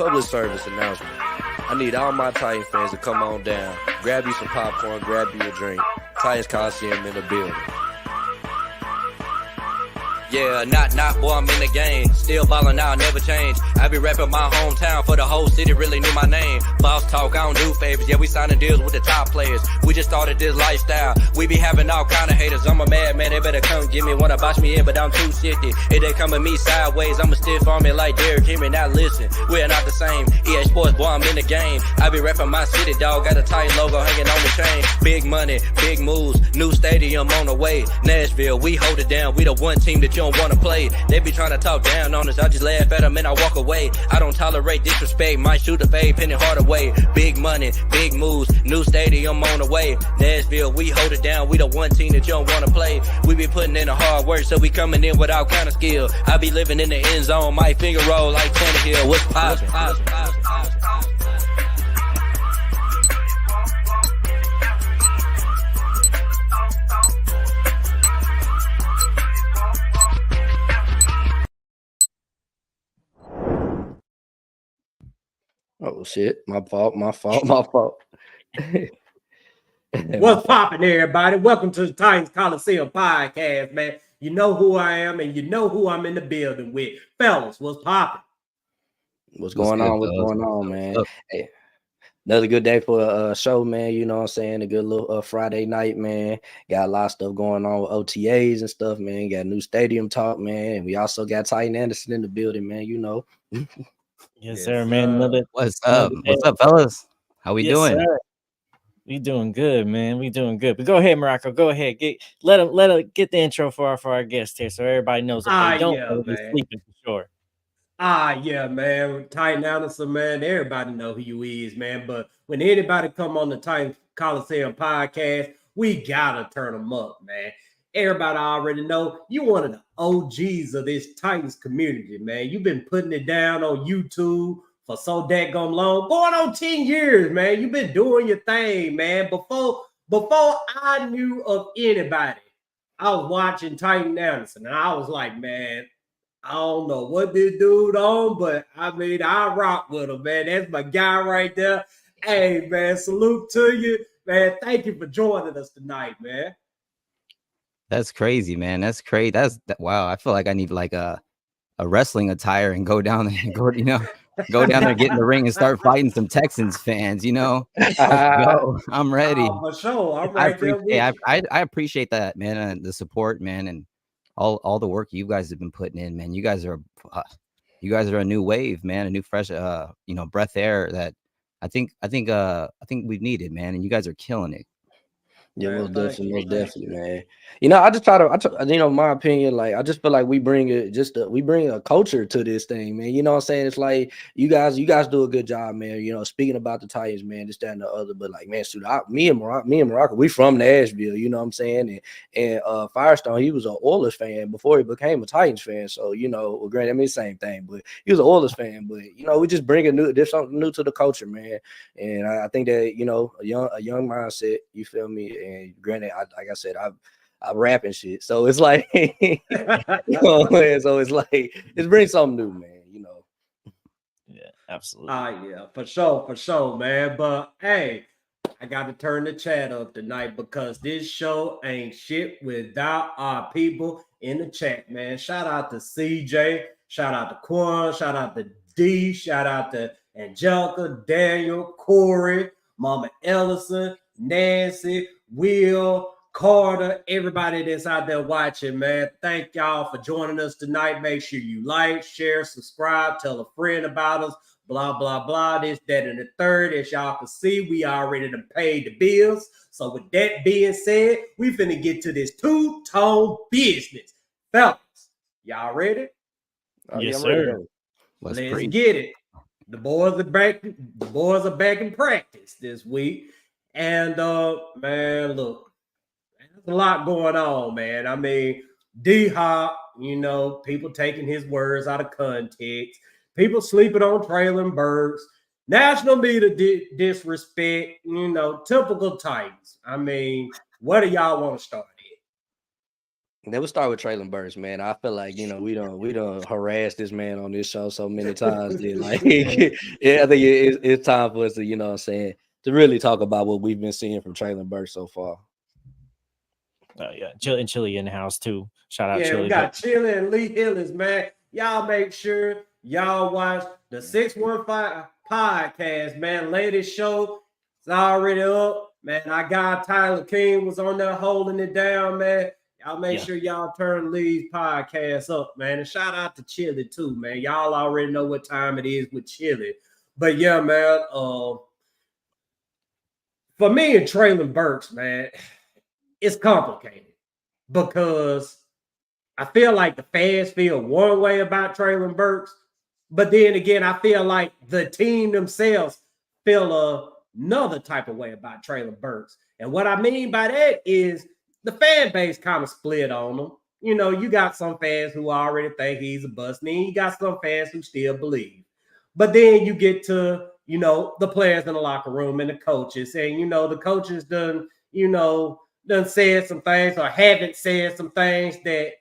public service announcement. I need all my Titans fans to come on down. Grab you some popcorn, grab you a drink. Titans Colosseum in the building. Yeah, not, boy, I'm in the game. Still ballin' out, never change. I be reppin' my hometown for the whole city, really knew my name. Boss talk, I don't do favors. Yeah, we signing deals with the top players. We just started this lifestyle. We be having all kind of haters. I'm a madman, they better come get me. Wanna box me in, but I'm too shifty. If they come at me sideways, I'ma stiff on me like Derrick Henry. Now listen, we're not the same. EA Sports, boy, I'm in the game. I be reppin' my city, dog. Got a Titan logo hanging on the chain. Big money, big moves. New stadium on the way. Nashville, we hold it down. We the one team that you don't wanna play. They be trying to talk down on us. I just laugh at them and I walk away. I don't tolerate disrespect. Might shoot a fade, penny hard away. Big money, big moves. New stadium on the way. Nashville, we hold it down. We the one team that you don't wanna play. We be putting in the hard work, so we coming in with all kind of skill. I be living in the end zone. My finger roll like Tannehill. What's poppin'? Oh shit, my fault. What's poppin', everybody? Welcome to the Titans Colosseum Podcast, man. You know who I am, and you know who I'm in the building with. Fellas, what's poppin'? What's going on, man? Hey, another good day for a show, man. You know what I'm saying? A good little Friday night, man. Got a lot of stuff going on with OTAs and stuff, man. Got a new stadium talk, man. And we also got Titan Anderson in the building, man. You know. Yes, sir, man. What's up? What's up, fellas? How we doing? Sir. We doing good, man. We doing good. But go ahead, Morocco. Go ahead. Let him get the intro for our guest here, so everybody knows. If they don't know, he's sleeping for sure. Yeah, man. Titan Anderson, man. Everybody know who you is, man. But when anybody come on the Titans Colosseum Podcast, we gotta turn them up, man. Everybody already know you one of the OGs of this Titans community, man. You've been putting it down on YouTube for so daggone long, going on 10 years, man. You've been doing your thing, man. Before I knew of anybody, I was watching Titan Anderson, and I was like, man, I don't know what this dude on, but I mean, I rock with him, man. That's my guy right there. Hey, man, salute to you, man. Thank you for joining us tonight, man. That's crazy, man. That's crazy. Wow. I feel like I need like a wrestling attire and go down there and go down there, get in the ring and start fighting some Texans fans, you know. I'm ready. For sure. I'm right there. I appreciate that, man, and the support, man, and all the work you guys have been putting in, man. You guys are a new wave, man, a new fresh breath air that I think we've needed, man, and you guys are killing it. Yeah, most definitely, man. You know, I try, you know, my opinion, like, I just feel like we bring a culture to this thing, man. You know what I'm saying? It's like you guys do a good job, man. You know, speaking about the Titans, man, this, that, and the other. But like, man, me and Morocco, we from Nashville, you know what I'm saying? And Firestone, he was an Oilers fan before he became a Titans fan. So, you know, well, granted, I mean, same thing, but he was an Oilers fan. But you know, we just bring there's something new to the culture, man. And I think that, you know, a young mindset, you feel me? And granted, like I said, I rap and shit, so it's like, you know, man, so it's like it's bring something new, man. You know. Yeah, absolutely. Yeah, for sure, man. But hey, I got to turn the chat up tonight because this show ain't shit without our people in the chat, man. Shout out to CJ, shout out to Quan, shout out to D, shout out to Angelica, Daniel, Corey, Mama Ellison, Nancy, Will, Carter, everybody that's out there watching, man. Thank y'all for joining us tonight. Make sure you like, share, subscribe, tell a friend about us, blah, blah, blah, this, that, and the third. As y'all can see, we already done paid the bills. So with that being said, we finna get to this two-tone business. Fellas, y'all ready? Yes, sir. Let's get it. The boys are back in practice this week. And man, look, there's a lot going on, man. I mean, D-Hop, you know, people taking his words out of context, people sleeping on Treylon Burks, national media disrespect, you know, typical Titans. I mean, where do y'all want to start Then we'll start with Treylon Burks, man. I feel like, we don't harass this man on this show so many times. That, like, yeah, I think it's time for us to, you know what I'm saying, to really talk about what we've been seeing from Treylon Burks so far. Yeah, Chili in the house too. Shout out Chili. Yeah, we got Chili and Lee Hillis, man. Y'all make sure y'all watch the 615 podcast, man. Latest show is already up, man. Our guy Tyler King was on there holding it down, man. Y'all make sure y'all turn Lee's podcast up, man. And shout out to Chili too, man. Y'all already know what time it is with Chili. But yeah, man. For me and Treylon Burks, man, it's complicated because I feel like the fans feel one way about Treylon Burks, but then again, I feel like the team themselves feel another type of way about Treylon Burks. And what I mean by that is the fan base kind of split on him. You know, you got some fans who already think he's a bust, and then you got some fans who still believe. But then you get to, you know, the players in the locker room and the coaches, and, you know, the coaches done said some things or haven't said some things that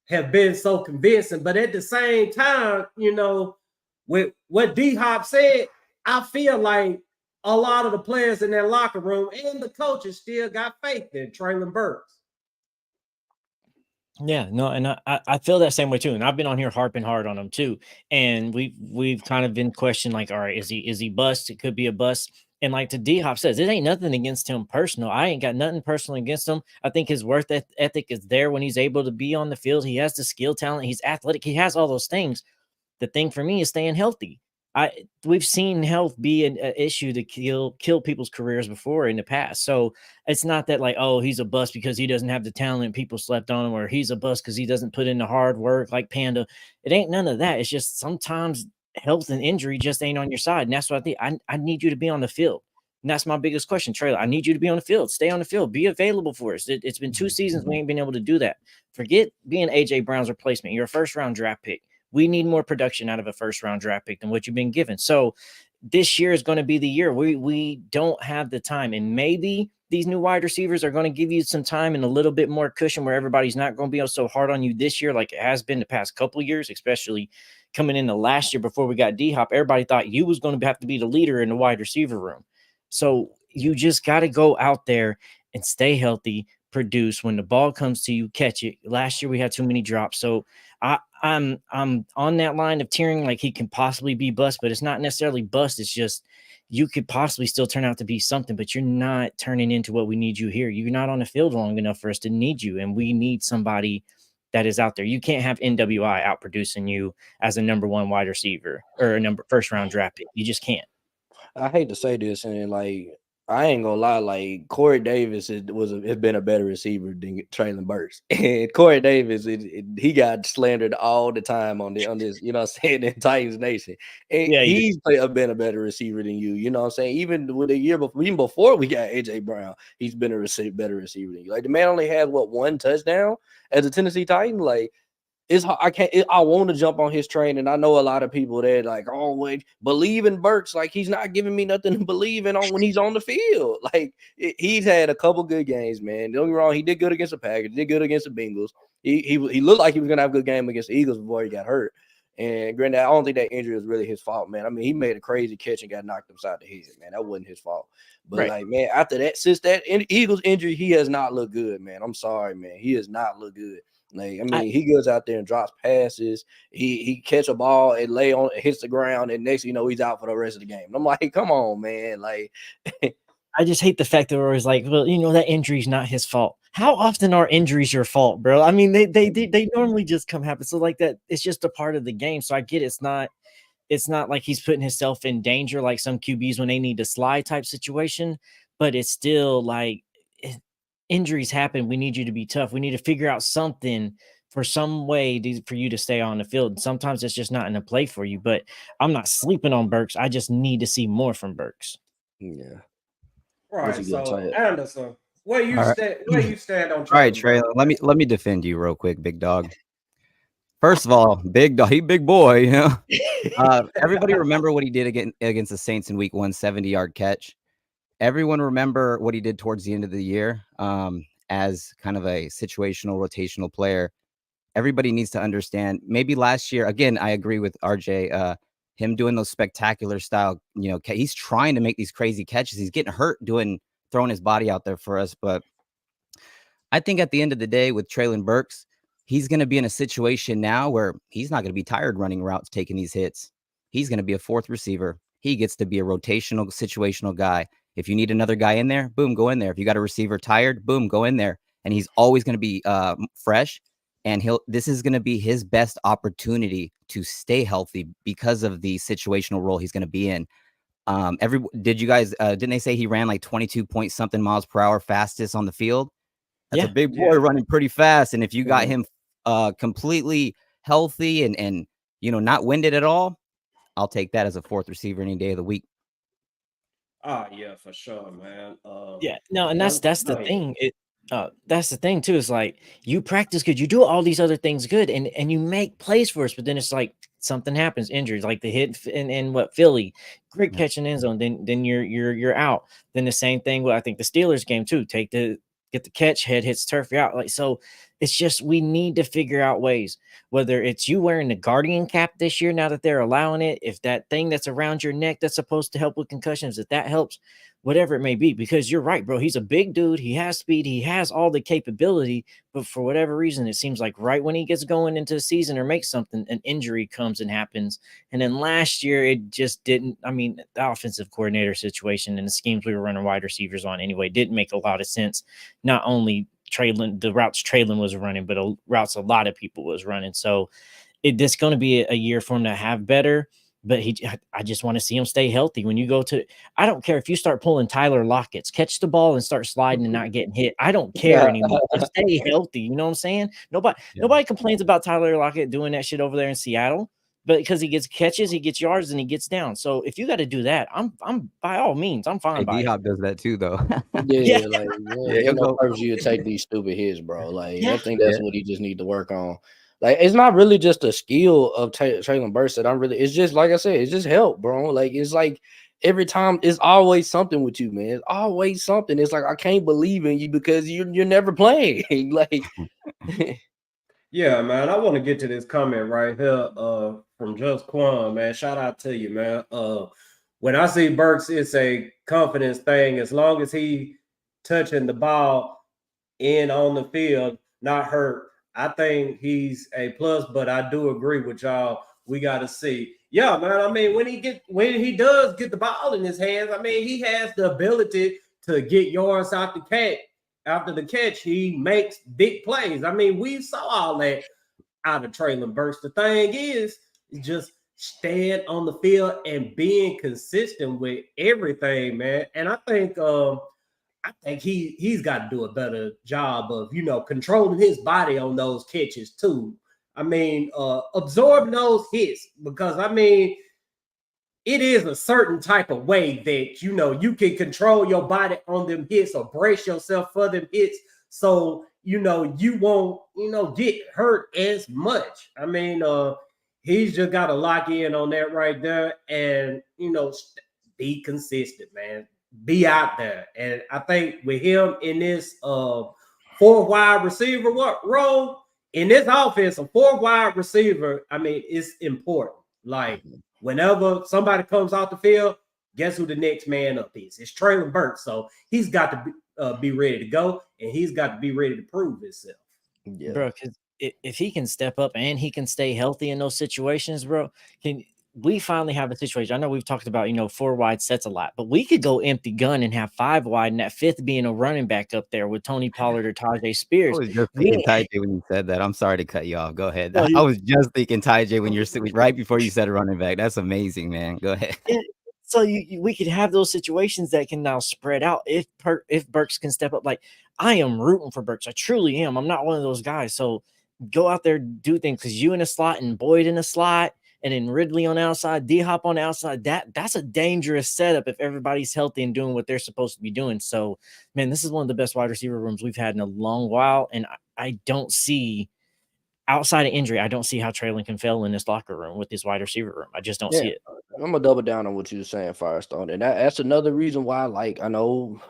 have been so convincing. But at the same time, you know, with what D-Hop said, I feel like a lot of the players in that locker room and the coaches still got faith in Treylon Burks. Yeah, no, and I feel that same way too. And I've been on here harping hard on him too. And we've kind of been questioning, like, all right, is he bust? It could be a bust. And like the D-Hop says, it ain't nothing against him personal. I ain't got nothing personal against him. I think his work ethic is there when he's able to be on the field. He has the skill, talent. He's athletic. He has all those things. The thing for me is staying healthy. We've seen health be an issue to kill people's careers before in the past. So it's not that like, oh, he's a bust because he doesn't have the talent, people slept on him, or he's a bust because he doesn't put in the hard work like Panda. It ain't none of that. It's just sometimes health and injury just ain't on your side. And that's what I think. I need you to be on the field. And that's my biggest question, Treylon. I need you to be on the field. Stay on the field. Be available for us. It's been 2 seasons we ain't been able to do that. Forget being A.J. Brown's replacement. You're a first-round draft pick. We need more production out of a first-round draft pick than what you've been given. So this year is going to be the year. We don't have the time. And maybe these new wide receivers are going to give you some time and a little bit more cushion where everybody's not going to be so hard on you this year like it has been the past couple of years, especially coming into last year before we got D-Hop. Everybody thought you was going to have to be the leader in the wide receiver room. So you just got to go out there and stay healthy, produce. When the ball comes to you, catch it. Last year we had too many drops. So I'm on that line of tearing like he can possibly be bust, but it's not necessarily bust. It's just you could possibly still turn out to be something, but you're not turning into what we need you here. You're not on the field long enough for us to need you, and we need somebody that is out there. You can't have NWI out producing you as a number 1 wide receiver or a first round draft pick. You just can't. I hate to say this, and like I ain't gonna lie, like Corey Davis has been a better receiver than Treylon Burks. And Corey Davis, he got slandered all the time on this, you know what I'm saying, in Titans Nation. And yeah, he's been a better receiver than you know what I'm saying? Even with a year before, even before we got AJ Brown, he's been a better receiver than you. Like the man only had 1 touchdown as a Tennessee Titan. Like it's I want to jump on his train, and I know a lot of people that like, oh, wait, believe in Burks. Like he's not giving me nothing to believe in when he's on the field. Like he's had a couple good games, man. Don't get me wrong, he did good against the Packers, did good against the Bengals. He looked like he was gonna have a good game against the Eagles before he got hurt. And granted, I don't think that injury was really his fault, man. I mean, he made a crazy catch and got knocked upside the head, man. That wasn't his fault. But like, man, after that, since that Eagles injury, he has not looked good, man. I'm sorry, man. He has not looked good. Like, I mean, he goes out there and drops passes. He catch a ball and hits the ground, and next thing you know, he's out for the rest of the game. And I'm like, come on, man. Like, I just hate the fact that we're always like, well, you know, that injury's not his fault. How often are injuries your fault, bro? I mean, they normally just come happen. So like that, it's just a part of the game. So I get it's not like he's putting himself in danger like some QBs when they need to slide type situation, but it's still like injuries happen. We need you to be tough. We need to figure out something for some way for you to stay on the field. Sometimes it's just not in the play for you, but I'm not sleeping on Burks. I just need to see more from Burks. Yeah. All right. So Anderson, where you stand on Treylon? All right, Treylon, let me defend you real quick, big dog. First of all, big dog, he big boy, you know. Everybody remember what he did against the Saints in week 1, 70-yard catch. Everyone remember what he did towards the end of the year. as kind of a situational, rotational player. Everybody needs to understand. Maybe last year, again, I agree with RJ. Him doing those spectacular style, he's trying to make these crazy catches. He's getting hurt throwing his body out there for us. But I think at the end of the day, with Treylon Burks, he's going to be in a situation now where he's not going to be tired running routes, taking these hits. He's going to be a fourth receiver. He gets to be a rotational, situational guy. If you need another guy in there, boom, go in there. If you got a receiver tired, boom, go in there. And he's always going to be fresh. And this is going to be his best opportunity to stay healthy because of the situational role he's going to be in. Did you guys, didn't they say he ran like 22 point something miles per hour fastest on the field? That's a big boy running pretty fast. And if you got him completely healthy and not winded at all, I'll take that as a fourth receiver any day of the week. Oh yeah, for sure, man. And that's the thing. That's the thing too. Is like you practice good, you do all these other things good, and you make plays for us, but then it's like something happens, injuries, like the hit in Philly, great catch in the end zone, then you're out. Then the same thing with I think the Steelers game too. Get the catch, head hits turf, you're out. Like, so it's just we need to figure out ways, whether it's you wearing the Guardian cap this year now that they're allowing it, if that thing that's around your neck that's supposed to help with concussions, if that helps, whatever it may be, because you're right, bro. He's a big dude. He has speed. He has all the capability, but for whatever reason, it seems like right when he gets going into the season or makes something, an injury comes and happens. And then last year, it just didn't. I mean, the offensive coordinator situation and the schemes we were running wide receivers on anyway didn't make a lot of sense. Not only the routes Treylon was running, but routes a lot of people was running. So it's going to be a year for him to have better. But I just want to see him stay healthy. When you go to, I don't care if you start pulling Tyler Lockett's, catch the ball and start sliding and not getting hit. I don't care anymore. Just stay healthy. You know what I'm saying? Nobody complains about Tyler Lockett doing that shit over there in Seattle, but because he gets catches, he gets yards, and he gets down. So if you got to do that, I'm by all means, I'm fine. D-Hop does that too, though. He'll go first. You take these stupid hits, bro. Like I think that's what he just need to work on. Like, it's not really just a skill of Treylon Burks that it's just, like I said, it's just help, bro. Like, it's like every time, it's always something with you, man. It's always something. It's like, I can't believe in you because you're never playing. Like, yeah, man, I want to get to this comment right here from Just Quan, man. Shout out to you, man. When I see Burks, it's a confidence thing. As long as he touching the ball in on the field, not hurt, I think he's a plus, but I do agree with y'all. We got to see. Yeah, man. I mean, when he does get the ball in his hands, I mean, he has the ability to get yards out the catch. After the catch, he makes big plays. I mean, we saw all that out of Treylon Burks. The thing is just staying on the field and being consistent with everything, man. And I think he's got to do a better job of, controlling his body on those catches too. I mean, absorbing those hits, because I mean, it is a certain type of way that, you can control your body on them hits or brace yourself for them hits. So, you won't, get hurt as much. I mean, he's just got to lock in on that right there and, be consistent, man. Be out there. And I think with him in this four wide receiver role, in this offense, a four wide receiver, I mean, it's important. Like, whenever somebody comes off the field, guess who the next man up is? It's Treylon Burks. So he's got to be ready to go, and he's got to be ready to prove himself. Yeah. Bro, because if he can step up and he can stay healthy in those situations, bro, we finally have a situation. I know we've talked about, 4 wide sets a lot, but we could go empty gun and have 5 wide, and that 5th being a running back up there with Tony Pollard or Tajay Spears. I was just thinking Tajay when you said that. I'm sorry to cut you off. Go ahead. I was just thinking Tajay when you're right before you said a running back. That's amazing, man. Go ahead. Yeah. So we could have those situations that can now spread out if Burks can step up. Like, I am rooting for Burks. I truly am. I'm not one of those guys. So go out there, do things, because you in a slot and Boyd in a slot, and then Ridley on the outside, D-Hop on the outside, that's a dangerous setup if everybody's healthy and doing what they're supposed to be doing. So, man, this is one of the best wide receiver rooms we've had in a long while, and I don't see, outside of injury, I don't see how Treylon can fail in this locker room with this wide receiver room. I just don't see it. I'm going to double down on what you were saying, Firestone, and that's another reason why, like, I know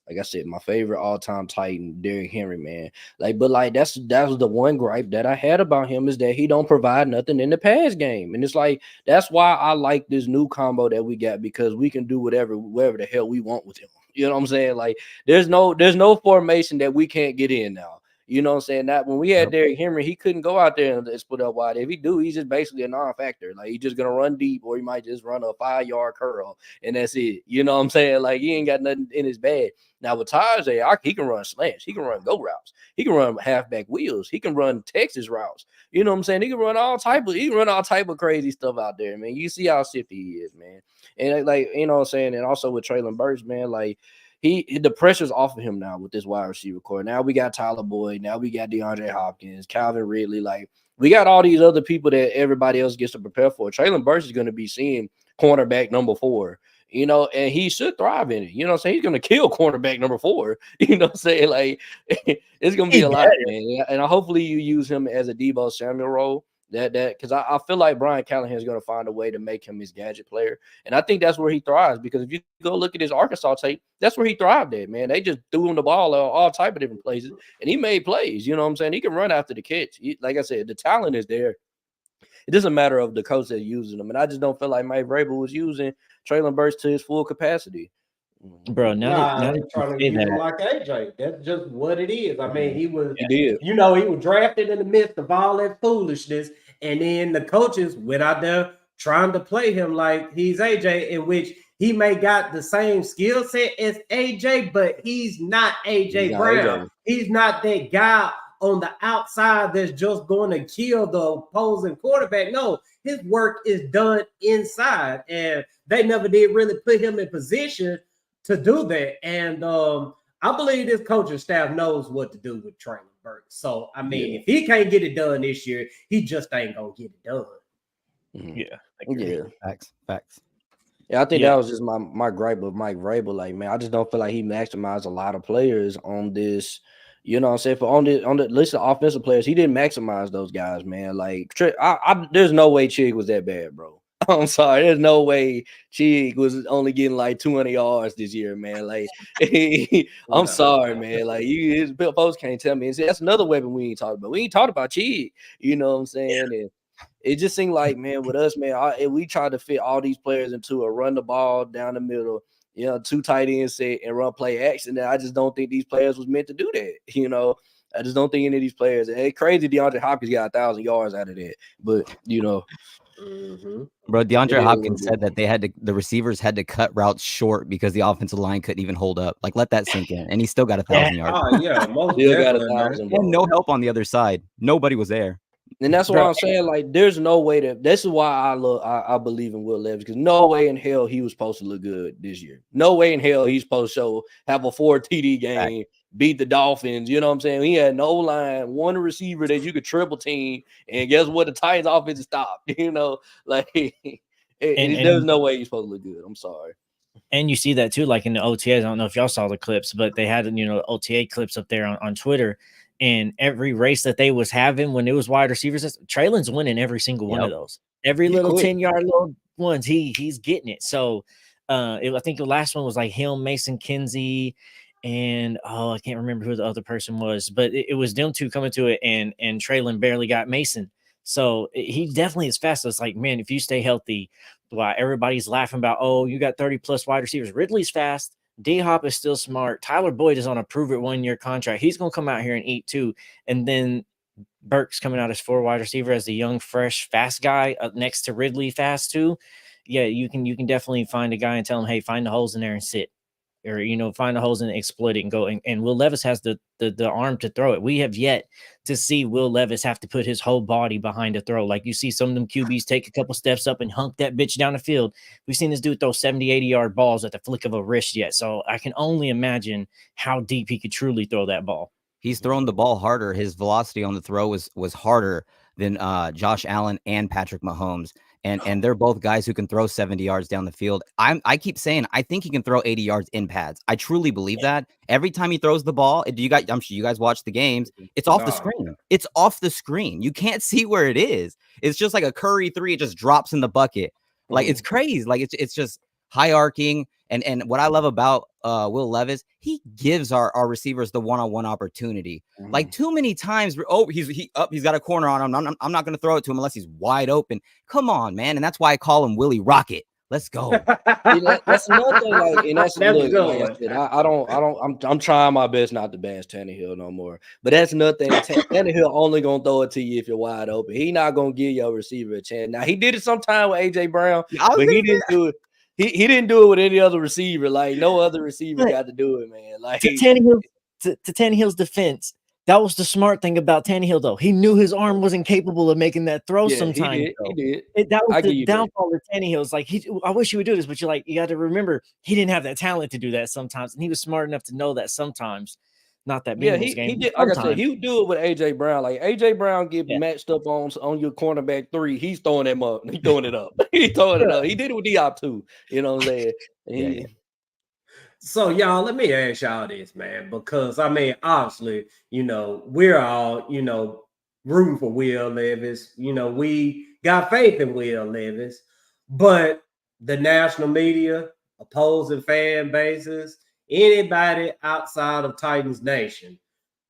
Like I said, my favorite all-time Titan, Derrick Henry, man. Like, but like that was the one gripe that I had about him is that he don't provide nothing in the pass game. And it's like that's why I like this new combo that we got, because we can do whatever the hell we want with him. You know what I'm saying? Like there's no formation that we can't get in now. You know what I'm saying? That when we had Derrick Henry, he couldn't go out there and split up wide. If he do, he's just basically a non-factor. Like he's just gonna run deep, or he might just run a 5-yard curl, and that's it. You know what I'm saying? Like he ain't got nothing in his bag. Now with Tajay, he can run slants, he can run go routes, he can run halfback wheels, he can run Texas routes. You know what I'm saying? He can run all type of crazy stuff out there, man. You see how shifty he is, man. And like you know what I'm saying, and also with Treylon Burks, man, like. The pressure's off of him now with this wide receiver core. Now we got Tyler Boyd. Now we got DeAndre Hopkins, Calvin Ridley. Like we got all these other people that everybody else gets to prepare for. Treylon Burks is going to be seeing cornerback number 4, you know, and he should thrive in it. You know what I'm saying? He's going to kill cornerback number 4. You know what I'm saying? Like it's going to be a lot, man. And hopefully you use him as a Deebo Samuel role. That because I feel like Brian Callahan is going to find a way to make him his gadget player, and I think that's where he thrives. Because if you go look at his Arkansas tape, that's where he thrived at, man. They just threw him the ball all type of different places, and he made plays. You know what I'm saying? He can run after the catch. Like I said, the talent is there. It doesn't matter of the coach that's using them, and I just don't feel like Mike Vrabel was using Treylon Burks to his full capacity. Bro, now that trying to use him like AJ. That's just what it is. I mean, he was drafted in the midst of all that foolishness, and then the coaches went out there trying to play him like he's AJ, in which he may got the same skill set as AJ, but he's not AJ Brown. He's not that guy on the outside that's just going to kill the opposing quarterback. No, his work is done inside, and they never did really put him in position to do that. And I believe this coaching staff knows what to do with Treylon Burks. So, I mean, if he can't get it done this year, he just ain't going to get it done. Yeah. Facts. Yeah, I think that was just my gripe with Mike Vrabel. Like, man, I just don't feel like he maximized a lot of players on this. You know what I'm saying? For on the list of offensive players, he didn't maximize those guys, man. Like, there's no way Chig was that bad, bro. I'm sorry. There's no way Chig was only getting like 200 yards this year, man. Like, I'm sorry, man. Like, his folks can't tell me. And see, that's another weapon we ain't talked about. We ain't talked about Chig. You know what I'm saying? And it just seemed like, man, with us, man, we tried to fit all these players into a run the ball down the middle, 2 tight end set and run play action. And I just don't think these players was meant to do that. You know, I just don't think any of these players. It's crazy DeAndre Hopkins got 1,000 yards out of that, but Bro, DeAndre Hopkins said that the receivers had to cut routes short because the offensive line couldn't even hold up. Like, let that sink in. And he still got 1,000 yards. Oh, yeah. Most still got 1,000. And no help on the other side. Nobody was there. And that's what I'm saying. Like, there's no way this is why I believe in Will Levis, because no way in hell he was supposed to look good this year. No way in hell he's supposed to have a 4 TD game, beat the Dolphins. You know what I'm saying? He had no line, one receiver that you could triple team, and guess what? The Titans offense stopped. You know, like there's no way he's supposed to look good. I'm sorry. And you see that too, like in the OTAs. I don't know if y'all saw the clips, but they had OTA clips up there on Twitter. And every race that they was having when it was wide receivers, Treylon's winning every single one of those. Every little 10-yard little ones, he's getting it. So I think the last one was like him, Mason Kinsey, and I can't remember who the other person was, but it was them two coming to it, and Treylon barely got Mason. So he definitely is fast. So it's like, man, if you stay healthy, while everybody's laughing about, you got 30+ wide receivers. Ridley's fast. D-Hop is still smart. Tyler Boyd is on a prove-it 1-year contract. He's going to come out here and eat too. And then Burks coming out as 4 wide receiver as the young, fresh, fast guy up next to Ridley fast too. Yeah, you can definitely find a guy and tell him, hey, find the holes in there and sit. Or, find the holes and exploit it and go. And Will Levis has the arm to throw it. We have yet to see Will Levis have to put his whole body behind a throw. Like you see some of them QBs take a couple steps up and hunk that bitch down the field. We've seen this dude throw 70, 80-yard balls at the flick of a wrist yet. So I can only imagine how deep he could truly throw that ball. He's thrown the ball harder. His velocity on the throw was harder than Josh Allen and Patrick Mahomes. And they're both guys who can throw 70 yards down the field. I keep saying I think he can throw 80 yards in pads. I truly believe that. Every time he throws the ball, I'm sure you guys watch the games. It's off the screen. It's off the screen. You can't see where it is. It's just like a Curry 3. It just drops in the bucket. Like, it's crazy. Like, it's just high arcing. And what I love about Will Levis, he gives our receivers the one-on-one opportunity. Like too many times, he's got a corner on him. I'm not going to throw it to him unless he's wide open. Come on, man. And that's why I call him Willie Rocket. Let's go. That's another thing. Like, and that's look, like I said, I'm trying my best not to bash Tannehill no more. But that's another thing. Tannehill only gonna throw it to you if you're wide open. He not gonna give your receiver a chance. Now he did it sometime with AJ Brown, but he didn't do it. He didn't do it with any other receiver. Like no other receiver got to do it, man. Like to Tannehill's defense, that was the smart thing about Tannehill, though. He knew his arm wasn't capable of making that throw sometimes. He did. That was the downfall of Tannehill. It's like, I wish he would do this, but you got to remember, he didn't have that talent to do that sometimes. And he was smart enough to know that sometimes. Not that Bengals game. He did. Like I said, he would do it with AJ Brown. Like AJ Brown get matched up on your cornerback 3. He's throwing him up. He's throwing it up. He's throwing it up. He did it with Diop too. You know what I'm saying? So, y'all, let me ask y'all this, man, because, I mean, obviously, we're all, rooting for Will Levis. We got faith in Will Levis, but the national media, opposing fan bases, anybody outside of Titans Nation,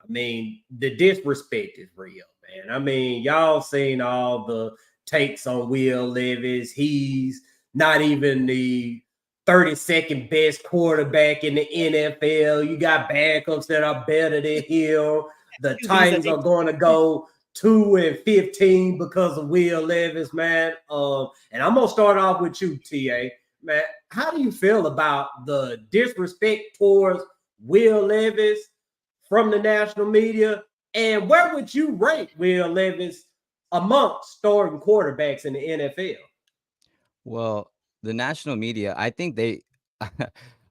I mean, the disrespect is real, man. I mean, y'all seen all the takes on Will Levis. He's not even the 32nd best quarterback in the NFL. You got backups that are better than him. The Titans are going to go 2-15 because of Will Levis, man. And I'm going to start off with you, TA. Man, how do you feel about the disrespect towards Will Levis from the national media? And where would you rate Will Levis amongst starting quarterbacks in the NFL? Well, the national media, I think they,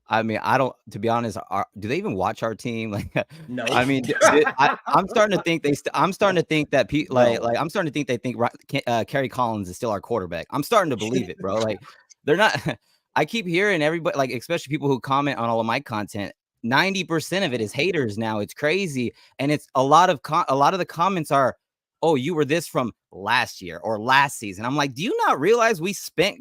I mean, I don't, to be honest, do they even watch our team? Like, no. I mean, I'm starting to think I'm starting to think that people I'm starting to think they think Kerry Collins is still our quarterback. I'm starting to believe it, bro. Like, they're not. I keep hearing everybody, like, especially people who comment on all of my content. 90% of it is haters now. It's crazy, and it's a lot of the comments are, "Oh, you were this from last year or last season." I'm like, do you not realize we spent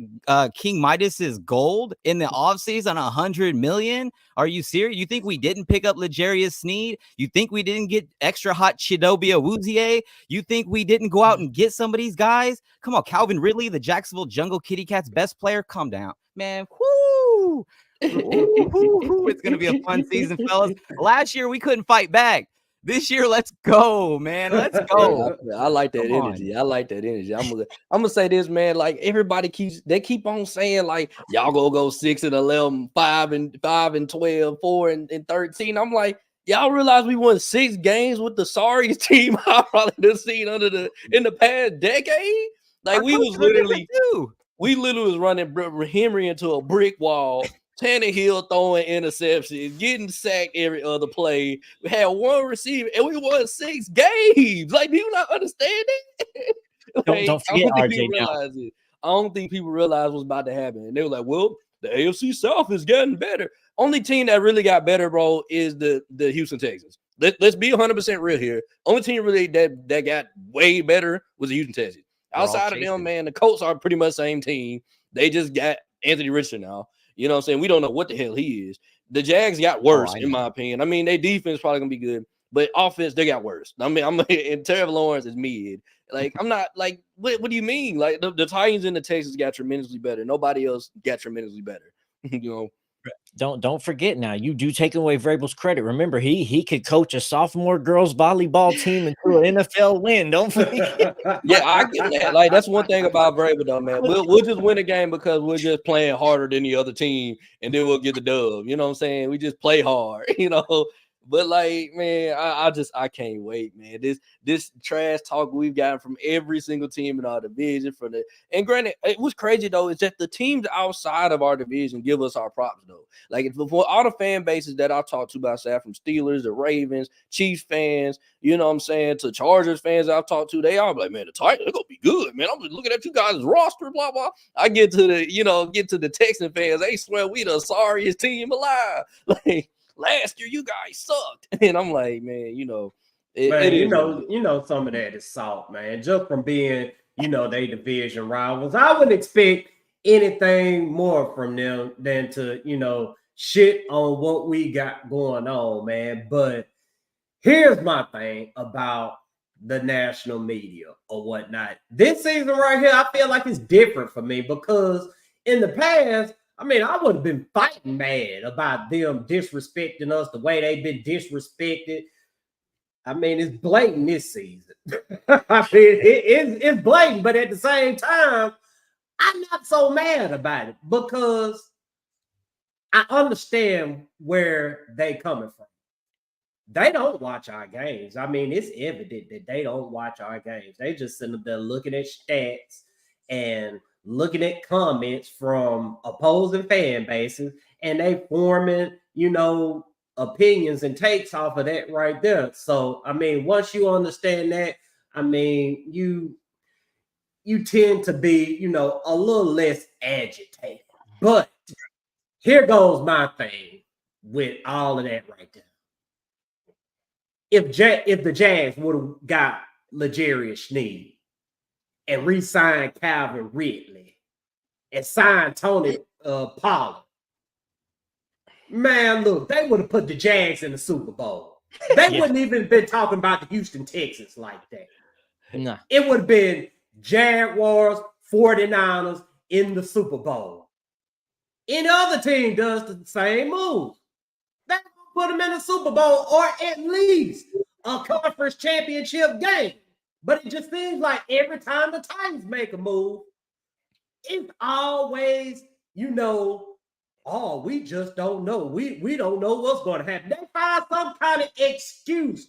King Midas's gold in the offseason, $100 million? Are you serious? You think we didn't pick up L'Jarius Sneed? You think we didn't get extra hot Chidobe Awuzie? You think we didn't go out and get some of these guys? Come on, Calvin Ridley, the Jacksonville Jungle Kitty Cats best player. Calm down, man. Whoo! It's gonna be a fun season, fellas. Last year we couldn't fight back. This year, let's go, man. Let's go. I like that energy. I like that energy. I'm gonna say this, man. Like everybody keep on saying, like, y'all gonna go 6-11, 5-12, 4-13. I'm like, y'all realize we won 6 games with the sorriest team I probably have seen in the past decade. Like we literally was running Henry into a brick wall. Tannehill throwing interceptions, getting sacked every other play. We had one receiver, and we won 6 games. Like, do you not understand it? Like, don't forget RJ. I don't think people realize what's about to happen. And they were like, well, the AFC South is getting better. Only team that really got better, bro, is the Houston Texans. Let's be 100% real here. Only team really that got way better was the Houston Texans. Outside of them, man, the Colts are pretty much the same team. They just got Anthony Richardson now. You know what I'm saying? We don't know what the hell he is. The Jags got worse, in my opinion. I mean, their defense probably going to be good, but offense, they got worse. I mean, and Trevor Lawrence is mid. Like, I'm not, like, what do you mean? Like, the Titans and the Texans got tremendously better. Nobody else got tremendously better. You know? Don't forget now, you do take away Vrabel's credit. Remember, he could coach a sophomore girls volleyball team into an NFL win. Don't forget. Yeah, I get that. Like, that's one thing about Vrabel, though, man. We'll just win a game because we're just playing harder than the other team, and then we'll get the dub. You know what I'm saying? We just play hard, you know. But like, man, I can't wait, man. This trash talk we've gotten from every single team in our division and granted, it was crazy though, is that the teams outside of our division give us our props though. Like for all the fan bases that I've talked to about that, from Steelers, the Ravens, Chiefs fans, you know what I'm saying, to Chargers fans I've talked to, they all like, man, the Titans, they're gonna be good, man. I'm just looking at you guys' roster, blah blah. I get to the Texan fans, they swear we the sorriest team alive. Like, last year you guys sucked, and I'm like, man, you know, some of that is salt, man. Just from being, they division rivals, I would expect anything more from them than to, shit on what we got going on, man. But here's my thing about the national media or whatnot. This season right here, I feel like it's different for me because in the past, I would have been fighting mad about them disrespecting us the way they've been disrespected. It's blatant this season. It's blatant, but at the same time, I'm not so mad about it because I understand where they coming from. They don't watch our games. It's evident that they don't watch our games. They just sit up there looking at stats and looking at comments from opposing fan bases, and they forming, opinions and takes off of that right there. So, once you understand that, you tend to be, a little less agitated. But here goes my thing with all of that right there. If the Jags would have got L'Jarius Sneed and re-signed Calvin Ridley and signed Tony Pollard, man, look, they would have put the Jags in the Super Bowl. They wouldn't even been talking about the Houston Texans like that. No. It would have been Jaguars, 49ers in the Super Bowl. Any other team does the same move. They put them in the Super Bowl or at least a conference championship game. But it just seems like every time the Titans make a move, it's always, oh, we just don't know. We don't know what's going to happen. They find some kind of excuse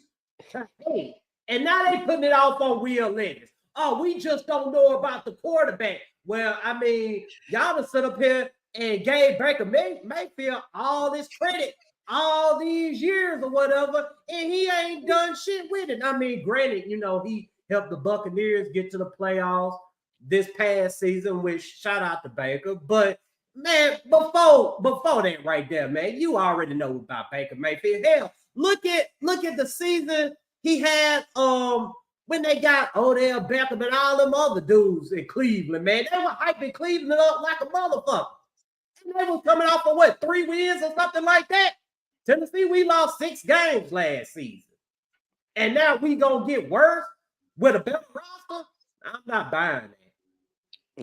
to hate. And now they putting it off on Will Levis. Oh, we just don't know about the quarterback. Well, y'all done sit up here and gave Baker Mayfield all this credit all these years or whatever, and he ain't done shit with it. Granted, he helped the Buccaneers get to the playoffs this past season, which shout out to Baker. But man, before that right there, man, you already know about Baker Mayfield. Hell, look at the season he had when they got Odell Beckham and all them other dudes in Cleveland, man. They were hyping Cleveland up like a motherfucker. And they were coming off of 3 wins or something like that. Tennessee, we lost 6 games last season. And now we gonna get worse with a better roster? I'm not buying that.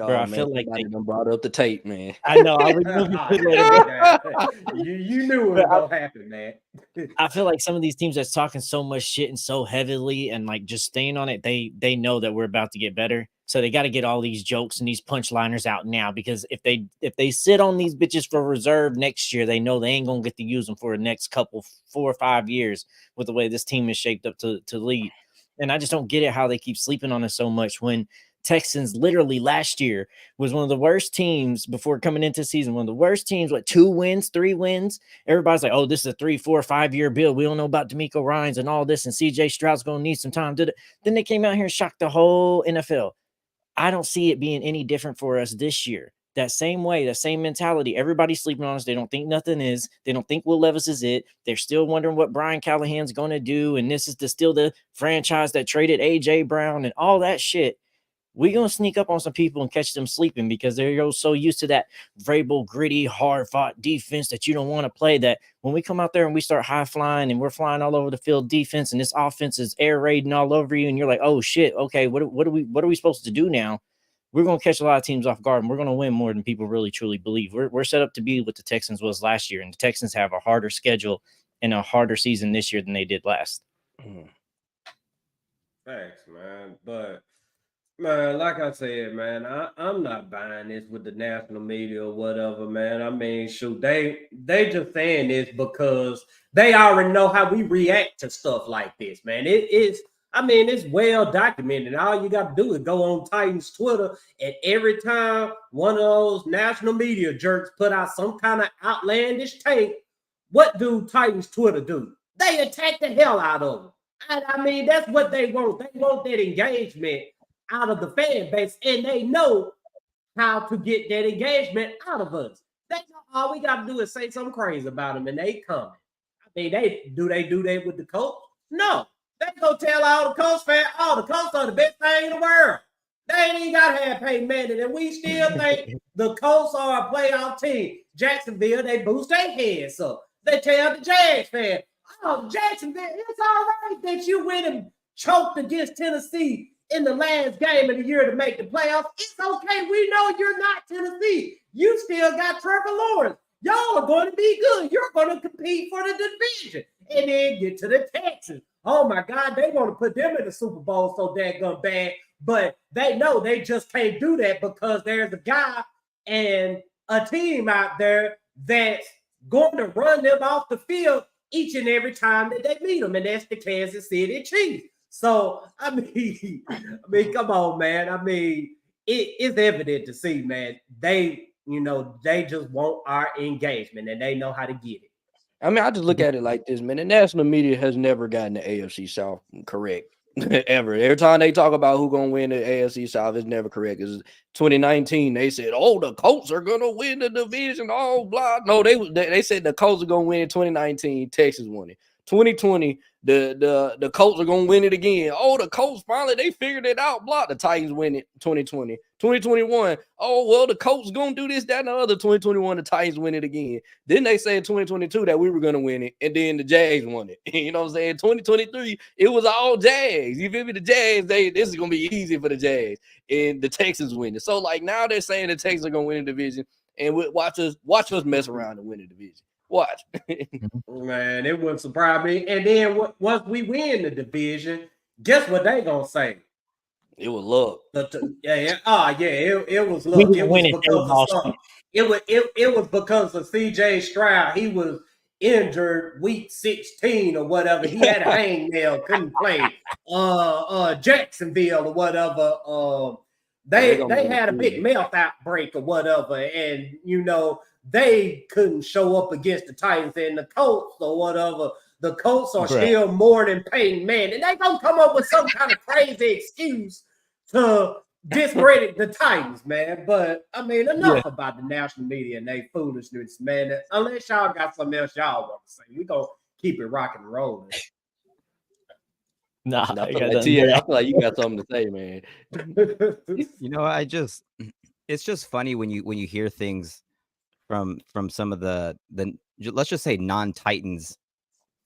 Oh, Bro, I man, feel like they done brought up the tape, man. I know. I remember you knew it was gonna happen, man. I feel like some of these teams that's talking so much shit and so heavily and like just staying on it, they know that we're about to get better. So they got to get all these jokes and these punchliners out now, because if they sit on these bitches for reserve next year, they know they ain't gonna get to use them for the next 4 or 5 years with the way this team is shaped up to lead. And I just don't get it how they keep sleeping on us so much when Texans literally last year was one of the worst teams before coming into the season. One of the worst teams, 2 wins, 3 wins. Everybody's like, oh, this is a 3, 4, 5 year build. We don't know about DeMeco Ryans and all this, and CJ Stroud's going to need some time. Then they came out here and shocked the whole NFL. I don't see it being any different for us this year. That same way, that same mentality. Everybody's sleeping on us. They don't think nothing is. They don't think Will Levis is it. They're still wondering what Brian Callahan's going to do. And this is still the franchise that traded A.J. Brown and all that shit. We're going to sneak up on some people and catch them sleeping because they're so used to that Vrabel, gritty, hard-fought defense that you don't want to play, that when we come out there and we start high-flying and we're flying all over the field defense and this offense is air raiding all over you and you're like, oh, shit, okay, what are we supposed to do now? We're going to catch a lot of teams off guard and we're going to win more than people really, truly believe. We're set up to be what the Texans was last year, and the Texans have a harder schedule and a harder season this year than they did last. Thanks, man. But man, like I said, man, I'm not buying this with the national media or whatever, man. Shoot, they just saying this because they already know how we react to stuff like this, man. It's well documented. All you got to do is go on Titans Twitter, and every time one of those national media jerks put out some kind of outlandish take, what do Titans Twitter do? They attack the hell out of them. And that's what they want. They want that engagement out of the fan base, and they know how to get that engagement out of us. They know all we got to do is say something crazy about them, and they coming. They do that with the coach? No. They go tell all the Colts fans, the Colts are the best thing in the world. They ain't even got to have Peyton Manning, and we still think the Colts are a playoff team. Jacksonville, they boost their heads up. They tell the Jags fan, oh, Jacksonville, it's all right that you went and choked against Tennessee in the last game of the year to make the playoffs. It's okay. We know you're not Tennessee. You still got Trevor Lawrence. Y'all are going to be good. You're going to compete for the division. And then get to the Texans. Oh, my God, they want to put them in the Super Bowl so daggone bad. But they know they just can't do that because there's a guy and a team out there that's going to run them off the field each and every time that they meet them, and that's the Kansas City Chiefs. So, I mean, come on, man. I mean, it's evident to see, man. They just want our engagement, and they know how to get it. I mean, I just look at it like this, man. The national media has never gotten the AFC South correct. Ever. Every time they talk about who's gonna win the AFC South, it's never correct. Because 2019, they said, "Oh, the Colts are gonna win the division." Oh, blah. No, they said the Colts are gonna win in 2019. Texas won it. 2020, the Colts are gonna win it again. Oh, the Colts finally they figured it out. Blah. The Titans win it. 2020, 2021. Oh well, the Colts gonna do this, that, and the other. 2021, the Titans win it again. Then they said 2022 that we were gonna win it, and then the Jags won it. You know what I'm saying? 2023, it was all Jags. You feel me? The Jags, this is gonna be easy for the Jags, and the Texans win it. So like now they're saying the Texans are gonna win the division, and watch us mess around and win the division. Watch. Man, it wouldn't surprise me. And then once we win the division, guess what they gonna say? It was luck. It was luck. It was because of CJ Stroud. He was injured week 16 or whatever. He had a hangnail, couldn't play. Jacksonville or whatever. They had a big mouth outbreak or whatever, and they couldn't show up against the Titans and the Colts or whatever. The Colts are still mourning Peyton Manning. They gonna come up with some kind of crazy excuse to discredit the Titans, man. But I mean, enough about the national media and they foolishness, man. Unless y'all got something else y'all want to say, we gonna keep it rocking and rolling. I feel like you got something to say, man. It's just funny when you hear things from some of the let's just say non-Titans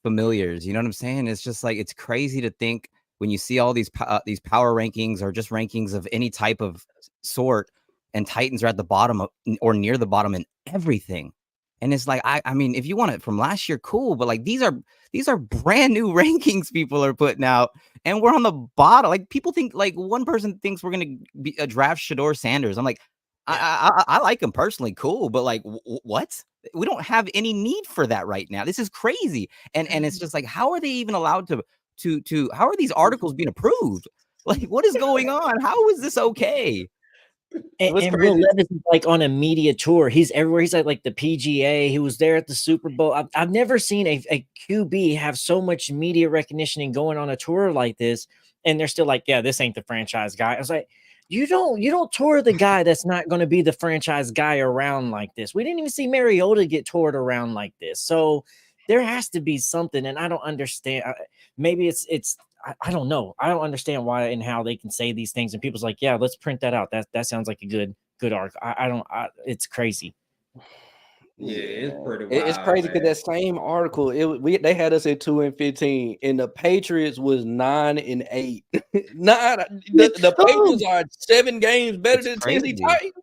familiars. You know what I'm saying? It's just like it's crazy to think when you see all these power rankings or just rankings of any type of sort, and Titans are at the bottom or near the bottom in everything. And it's like I mean, if you want it from last year, cool, but like these are brand new rankings people are putting out, and we're on the bottom. Like people think, like one person thinks we're gonna draft Shador Sanders. I'm like, I like him personally, cool, but like what? We don't have any need for that right now. This is crazy, and it's just like, how are they even allowed to how are these articles being approved? Like, what is going on? How is this okay? And Will Levis is like on a media tour. He's everywhere. He's like the PGA. He was there at the Super Bowl. I've never seen a QB have so much media recognition and going on a tour like this. And they're still like, yeah, this ain't the franchise guy. I was like, you don't tour the guy that's not going to be the franchise guy around like this. We didn't even see Mariota get toured around like this. So there has to be something. And I don't understand. Maybe it's I don't know. I don't understand why and how they can say these things. And people's like, yeah, let's print that out. That sounds like a good arc. It's crazy. Yeah, it's pretty wild. It's crazy because that same article, they had us at 2-15, and the Patriots was 9-8. The Patriots are 7 games better than Tennessee Titans.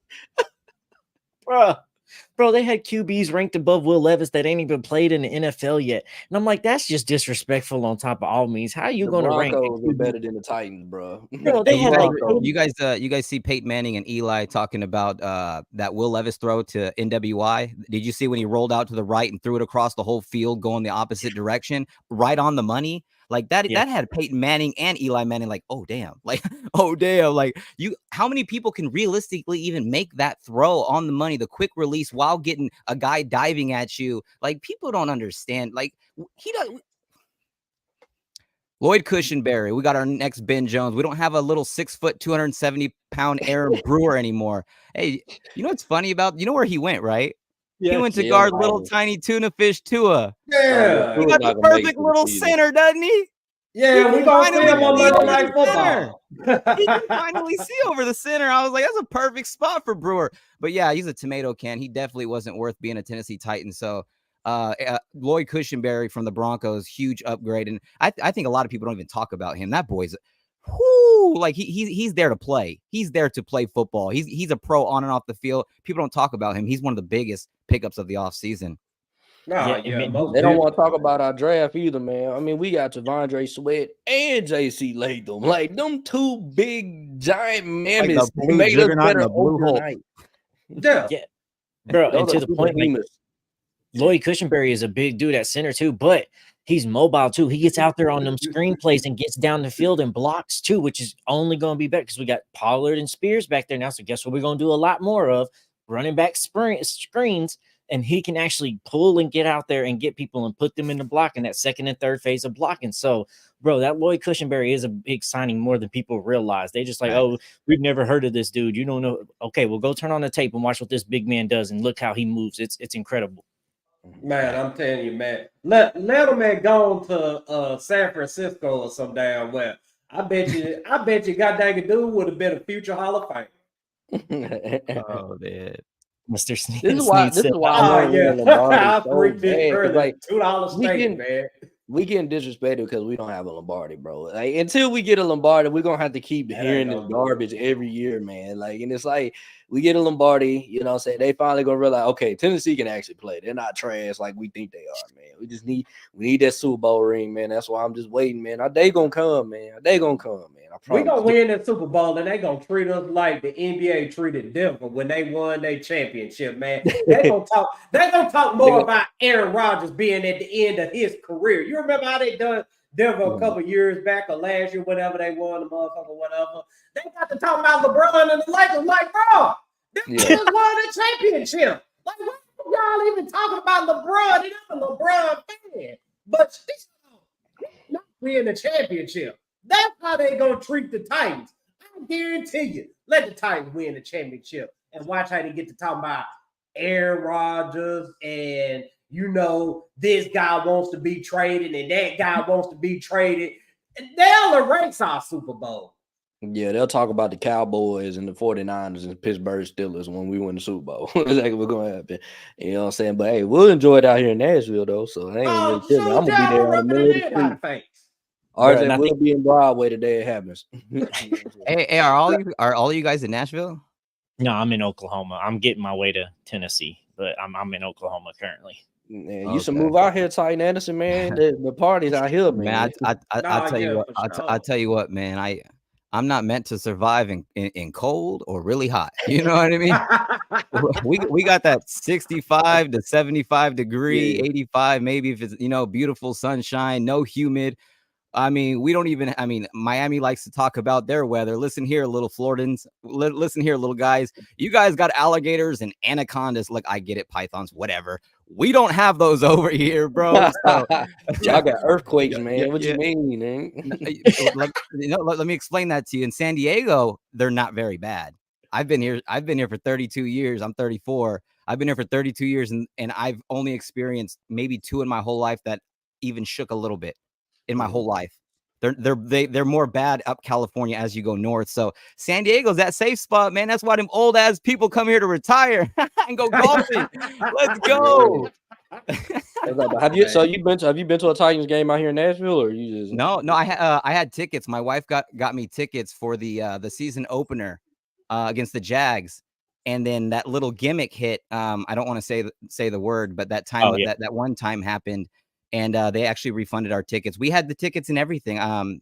Bro, they had QBs ranked above Will Levis that ain't even played in the NFL yet. And I'm like, that's just disrespectful on top of all means. How are you going to rank better than the Titans, bro? No, they had you guys see Peyton Manning and Eli talking about that Will Levis throw to NWI? Did you see when he rolled out to the right and threw it across the whole field going the opposite direction, right on the money? Like that had Peyton Manning and Eli Manning like, oh damn, like how many people can realistically even make that throw on the money, the quick release while getting a guy diving at you? Like people don't understand. Like he does. Lloyd Cushenberry, we got our next Ben Jones. We don't have a little 6 foot, 270-pound Aaron Brewer anymore. Hey, you know what's funny about? You know where he went, right? He went to guard little tiny tuna fish Tua. Yeah. He got the perfect little center, doesn't he? Yeah, we gonna see him on Monday Night Football. He can finally see over the center. I was like, that's a perfect spot for Brewer. But yeah, he's a tomato can. He definitely wasn't worth being a Tennessee Titan. So Lloyd Cushenberry from the Broncos, huge upgrade. And I think a lot of people don't even talk about him. That boy's like he's there to play. He's there to play football. He's a pro on and off the field. People don't talk about him. He's one of the biggest pickups of the offseason. They don't want to talk about our draft either, man. I mean, we got Javondre Sweat and JC Latham. Like, them two big, giant mammoths made us better overnight. Yeah. Bro, and to the point, like, Lloyd Cushenberry is a big dude at center too, but he's mobile too. He gets out there on them screenplays and gets down the field and blocks too, which is only going to be better because we got Pollard and Spears back there now. So guess what we're going to do a lot more of? Running back screens. And he can actually pull and get out there and get people and put them in the block in that second and third phase of blocking. So, bro, that Lloyd Cushenberry is a big signing more than people realize. They just like, oh, we've never heard of this dude. You don't know. Okay, well, go turn on the tape and watch what this big man does and look how he moves. It's incredible. Man, I'm telling you, man. Let him man go on to San Francisco or some damn well. I bet you goddamn dude would have been a future Hall of Fame. Oh, man. Mr. Sneed. This is why I like $2 steak, man. We getting disrespected because we don't have a Lombardi, bro. Like, until we get a Lombardi, we're gonna have to keep hearing this garbage every year, man. Like, and it's like we get a Lombardi, you know what I'm saying? They finally gonna realize, okay, Tennessee can actually play. They're not trash like we think they are, man. We need that Super Bowl ring, man. That's why I'm just waiting, man. They gonna come, man. They gonna come, man. We gonna win that Super Bowl, and they gonna treat us like the NBA treated Denver when they won their championship, man. They gonna talk more about Aaron Rodgers being at the end of his career. You remember how they done Denver a couple years back or last year, whatever they won, the motherfucker, whatever. They got to talk about LeBron and the Lakers, like, bro, they just won the championship. Like, why y'all even talking about LeBron? They're not a LeBron fan, but he's not winning the championship. That's how they gonna treat the Titans. I guarantee you. Let the Titans win the championship and watch how they get to talk about Aaron Rodgers and this guy wants to be traded and that guy wants to be traded. They'll erase our Super Bowl. Yeah, they'll talk about the Cowboys and the 49ers and Pittsburgh Steelers when we win the Super Bowl. That's exactly what's going to happen. You know what I'm saying? But, hey, we'll enjoy it out here in Nashville, though. So, I ain't really kidding. I'm going to be there in the middle of the street. RJ will be in Broadway the day it happens. Hey, are all of you guys in Nashville? No, I'm in Oklahoma. I'm getting my way to Tennessee, but I'm in Oklahoma currently. Man, you should move out here, Titan Anderson, man. The party's out here, man. I'll tell you what. I'll tell you what, man. I'm not meant to survive in cold or really hot. You know what I mean? we got that 65 to 75 degree, 85, maybe if it's beautiful sunshine, no humid. I mean, Miami likes to talk about their weather. Listen here, little Floridans. Listen here, little guys. You guys got alligators and anacondas. Look, I get it, pythons, whatever. We don't have those over here, bro. So, y'all got earthquakes, man. What you mean, man? Let me explain that to you. In San Diego, they're not very bad. I've been here for 32 years. I'm 34. I've been here for 32 years, and I've only experienced maybe 2 in my whole life that even shook a little bit. In my whole life, they're more bad up California as you go north. So San Diego's that safe spot, man. That's why them old ass people come here to retire and go golfing. Let's go. Have you been to a Titans game out here in Nashville, or you just no? I had tickets. My wife got me tickets for the season opener against the Jags, and then that little gimmick hit. I don't want to say the word, but that time that one time happened. And they actually refunded our tickets. We had the tickets and everything.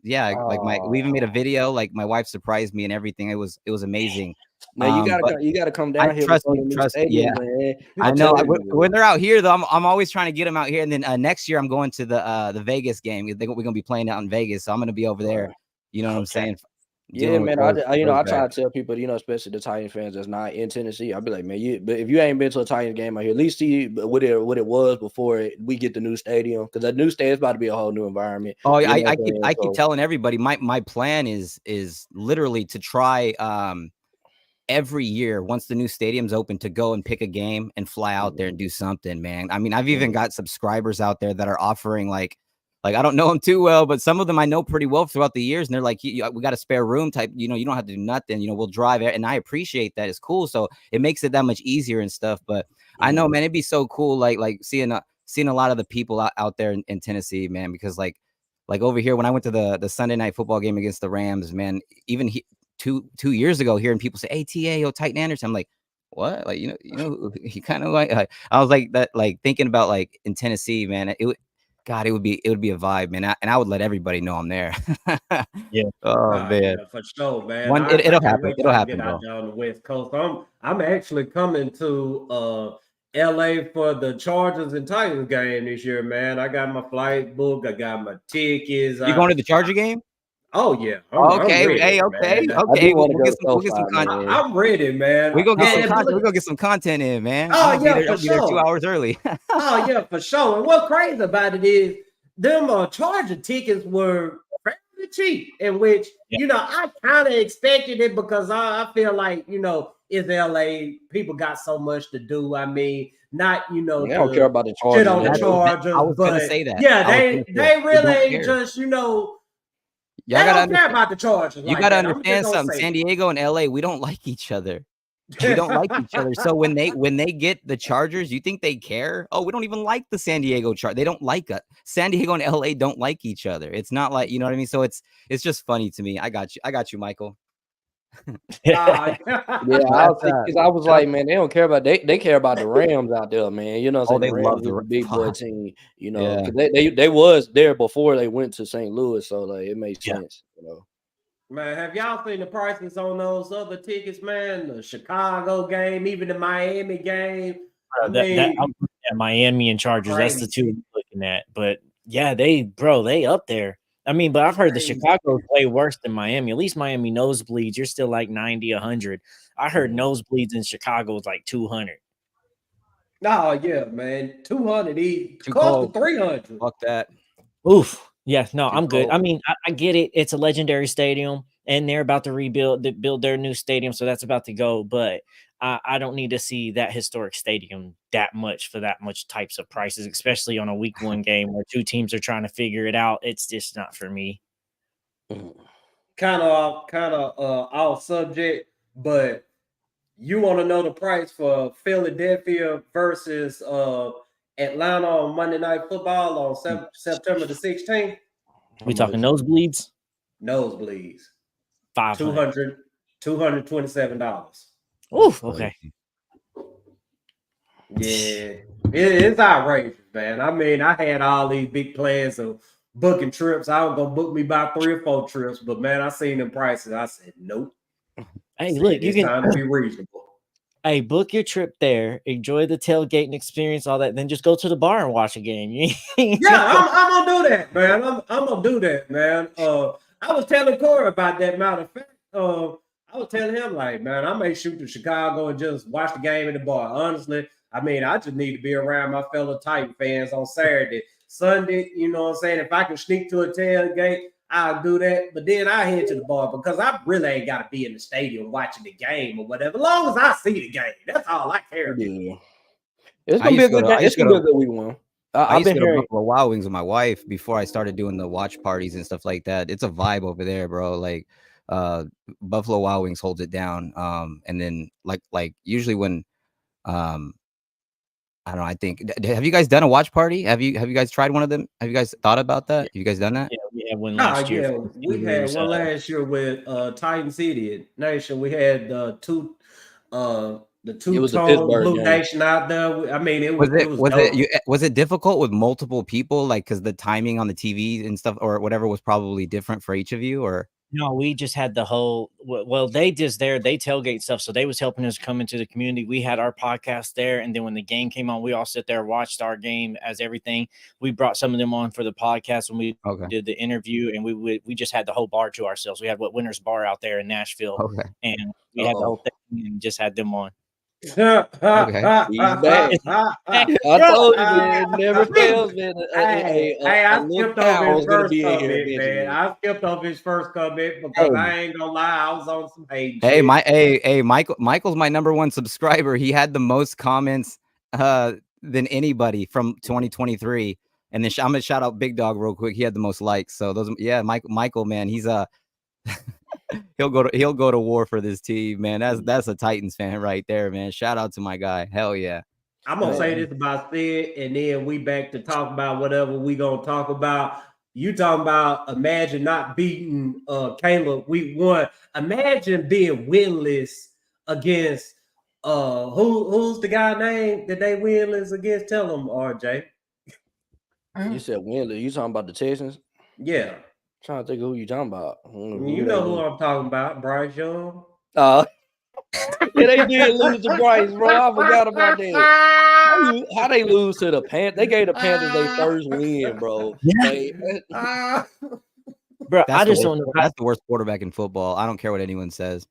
We even made a video. Like, my wife surprised me and everything. It was amazing. Man, you gotta come down here. Trust me. Yeah, man. I know. When they're out here, though, I'm always trying to get them out here. And then next year, I'm going to the Vegas game. We're gonna be playing out in Vegas, so I'm gonna be over there. You know what I'm saying? Yeah, man. I try to tell people, especially the Titans fans that's not in Tennessee. I'll be like, man, but if you ain't been to a Titans game out here, at least see what it was before we get the new stadium, because the new stadium's about to be a whole new environment. Oh, I keep telling everybody my plan is literally to try every year once the new stadium's open to go and pick a game and fly out there and do something, man. I mean, I've even got subscribers out there that are offering like like I don't know them too well, but some of them I know pretty well throughout the years, and they're like, we got a spare room type. You don't have to do nothing. We'll drive it, and I appreciate that. It's cool, so it makes it that much easier and stuff. But I know, man, it'd be so cool, like seeing a lot of the people out there in Tennessee, man, because like over here when I went to the Sunday night football game against the Rams, man, even 2 years ago, hearing people say, "Hey, TA, Titan Anderson," I'm like, what? Like, he kind of like I was like that, like thinking about like in Tennessee, man, it would be a vibe, man. And I would let everybody know I'm there. Yeah. Oh man, yeah, for sure, man. It'll happen. It'll happen, get bro. out there on the West Coast. I'm actually coming to LA for the Chargers and Titans game this year, man. I got my flight booked. I got my tickets. You going to the Charger game? Oh yeah. Okay. I'm ready, Hey. Okay. man. Okay. We'll get some content. I'm ready, man. We go get some content. We go get some content in, man. Oh yeah, I'll be there 2 hours early. Oh yeah, for sure. And what's crazy about it is them Charger tickets were fairly cheap, in which I kind of expected it because I feel like it's LA. People got so much to do. I mean, not they don't care about the Chargers. Shit on the Chargers. I was gonna say that. Yeah, they really ain't just Y'all don't care about the Chargers. You gotta understand something. San Diego and LA, we don't like each other. We don't like each other. So when they get the Chargers, you think they care? Oh, we don't even like the San Diego Chargers. They don't like us. San Diego and LA don't like each other. It's not like, you know what I mean? So it's just funny to me. I got you, Michael. I was like, man, they don't care about they care about the Rams out there, man. You know what I'm saying? They love the big boy team, because they was there before they went to St. Louis, so like it makes sense, Man, have y'all seen the prices on those other tickets, man? The Chicago game, even the Miami game. Miami and Chargers, that's the two I'm looking at. But yeah, they up there. I mean, but I've heard the Chicago play worse than Miami. At least Miami nosebleeds, you're still like 90, 100. I heard nosebleeds in Chicago is like 200. Oh, yeah, man. 200, close to 300. Fuck that. Oof. Yeah, no, I'm good. I mean, I get it. It's a legendary stadium, and they're about to build their new stadium, so that's about to go. But I don't need to see that historic stadium that much for that much types of prices, especially on a week 1 game where 2 teams are trying to figure it out. It's just not for me. Kind of off subject, but you want to know the price for Philadelphia versus Atlanta on Monday Night Football on September the 16th? We talking nosebleeds? Nosebleeds. $227. Oof, okay. Yeah, it's outrageous, man. I mean, I had all these big plans of booking trips. I was gonna book me about 3 or 4 trips, but man, I seen them prices. I said, nope. Hey, look, you can time to be reasonable. Hey, book your trip there, enjoy the tailgating experience, all that, then just go to the bar and watch a game. Yeah, I'm gonna do that, man. I'm gonna do that, man. I was telling Corey about that. Matter of fact, I was telling him, like, man, I may shoot to Chicago and just watch the game in the bar. Honestly, I mean, I just need to be around my fellow Titan fans on Saturday. Sunday, you know what I'm saying? If I can sneak to a tailgate, I'll do that. But then I head to the bar because I really ain't got to be in the stadium watching the game or whatever. As long as I see the game, that's all I care about. Yeah. It's going to be a good game. It's going to be a good week 1. I used to go to Buffalo Wild Wings with my wife before I started doing the watch parties and stuff like that. It's a vibe over there, bro. Like, Buffalo Wild Wings holds it down. And then like usually when I don't know, I think, have you guys done a watch party? Have you guys tried one of them? Have you guys thought about that? Have you guys done that? Yeah, we had one last year. Yeah, we had one last year with Titan City Nation. We had the two-tone Blue Nation out there. I mean, was it difficult with multiple people, like because the timing on the TV and stuff or whatever was probably different for each of you, or? No, we just had the whole, they tailgate stuff. So they was helping us come into the community. We had our podcast there. And then when the game came on, we all sit there, watched our game as everything. We brought some of them on for the podcast when we did the interview, and we just had the whole bar to ourselves. We had Winter's Bar out there in Nashville, and we had the whole thing and just had them on. I told you, man, never fails, man. I skipped over his first comment, man. I skipped over his first comment because I ain't gonna lie, I was on some hate. Michael's my #1 subscriber. He had the most comments than anybody from 2023. And then I'm gonna shout out Big Dog real quick. He had the most likes. So Michael, man, he's he'll go to war for this team, man. That's a Titans fan right there, man. Shout out to my guy. Hell yeah. I'm gonna say this about Sid, and then we back to talk about whatever we gonna talk about. You talking about imagine not beating Caleb week 1. Imagine being winless against who's the guy name that they winless against? Tell them, RJ. You said winless. You talking about the Texans? Yeah. I'm trying to think of who you talking about. You know who I'm talking about, Bryce Young. Yeah, they did lose to Bryce, bro. I forgot about that. How they lose to the Panthers? They gave the Panthers their first win, bro. Bro, I just don't know. That's the worst quarterback in football. I don't care what anyone says.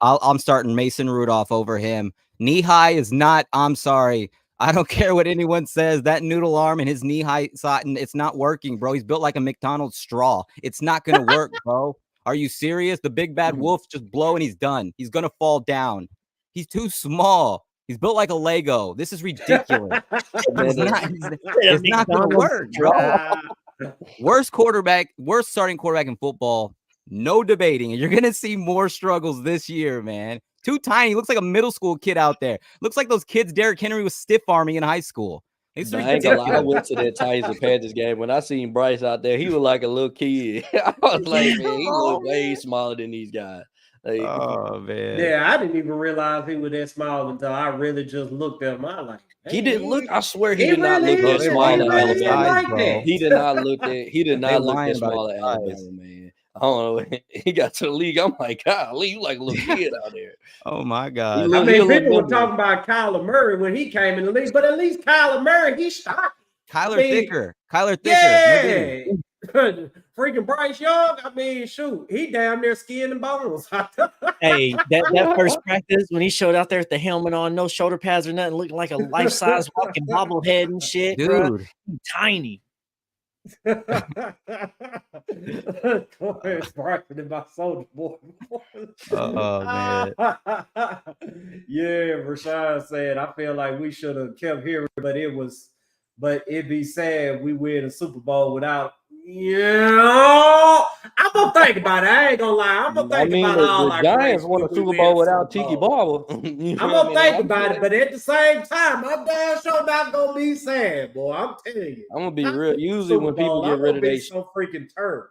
I'm starting Mason Rudolph over him. Knee high is not. I'm sorry. I don't care what anyone says. That noodle arm and his knee high side, it's not working, bro. He's built like a McDonald's straw. It's not gonna work, bro. Are you serious? The big bad wolf just blow and he's done. He's gonna fall down. He's too small. He's built like a Lego. This is ridiculous. It's not gonna work, bro. Worst starting quarterback in football. No debating. And you're gonna see more struggles this year, man. Too tiny. He looks like a middle school kid out there. Looks like those kids Derrick Henry was stiff arming in high school. I ain't gonna lie. I went to that Titans and Panthers game. When I seen Bryce out there, he was like a little kid. I was like, man, he looked way smaller than these guys. Like, oh man. Yeah, I didn't even realize he was that small until I really just looked at him. I like, he didn't look. I swear he did not look that small at Alabama. He did not look that small at Alabama, man. I don't know. He got to the league. I'm like, golly, you like a little kid out there. Oh my God. I mean, people were talking about Kyler Murray when he came in the league, but at least Kyler Murray, he stopped. Kyler Thicker. Yeah. Freaking Bryce Young. I mean, shoot, he down there skin and bones. Hey, that first practice when he showed out there with the helmet on, no shoulder pads or nothing, looking like a life-size walking bobblehead and shit, dude. Bro. Tiny. Oh man. Yeah, Rashad said I feel like we should have kept hearing, but it'd be sad we win a Super Bowl without. Yeah, I'm gonna think about it. I ain't gonna lie. I'm gonna think about all the Giants won a Super Bowl without Tiki Barber. I'm gonna think about it, but at the same time, I'm damn sure not gonna be sad, boy. I'm telling you. I'm gonna be real. Usually when people get rid of their so freaking turn.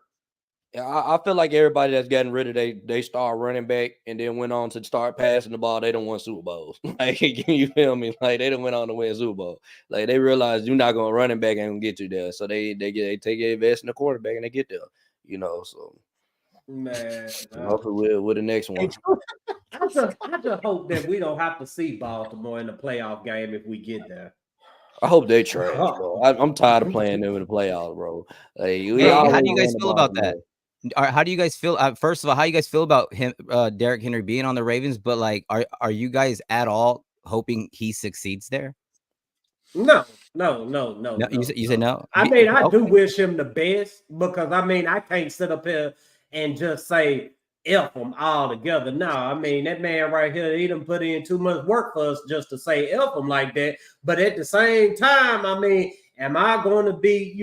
I feel like everybody that's gotten rid of they star running back and then went on to start passing the ball, they don't win Super Bowls. Like, you feel me? Like, they don't went on to win Super Bowl. Like, they realize you're not gonna running back ain't gonna get you there, so they take a invest in the quarterback and they get there. You know, so man, hopefully with the next one. I just hope that we don't have to see Baltimore in the playoff game if we get there. I hope they trash, bro. I'm tired of playing them in the playoffs, bro. Like, how do you guys feel about that? How do you guys feel? First of all, how do you guys feel about him, Derrick Henry being on the Ravens? But like, are you guys at all hoping he succeeds there? No. You said no. I mean, I do wish him the best because I mean, I can't sit up here and just say F him all together. No, I mean, that man right here, he done put in too much work for us just to say F him like that. But at the same time, I mean, am I going to be,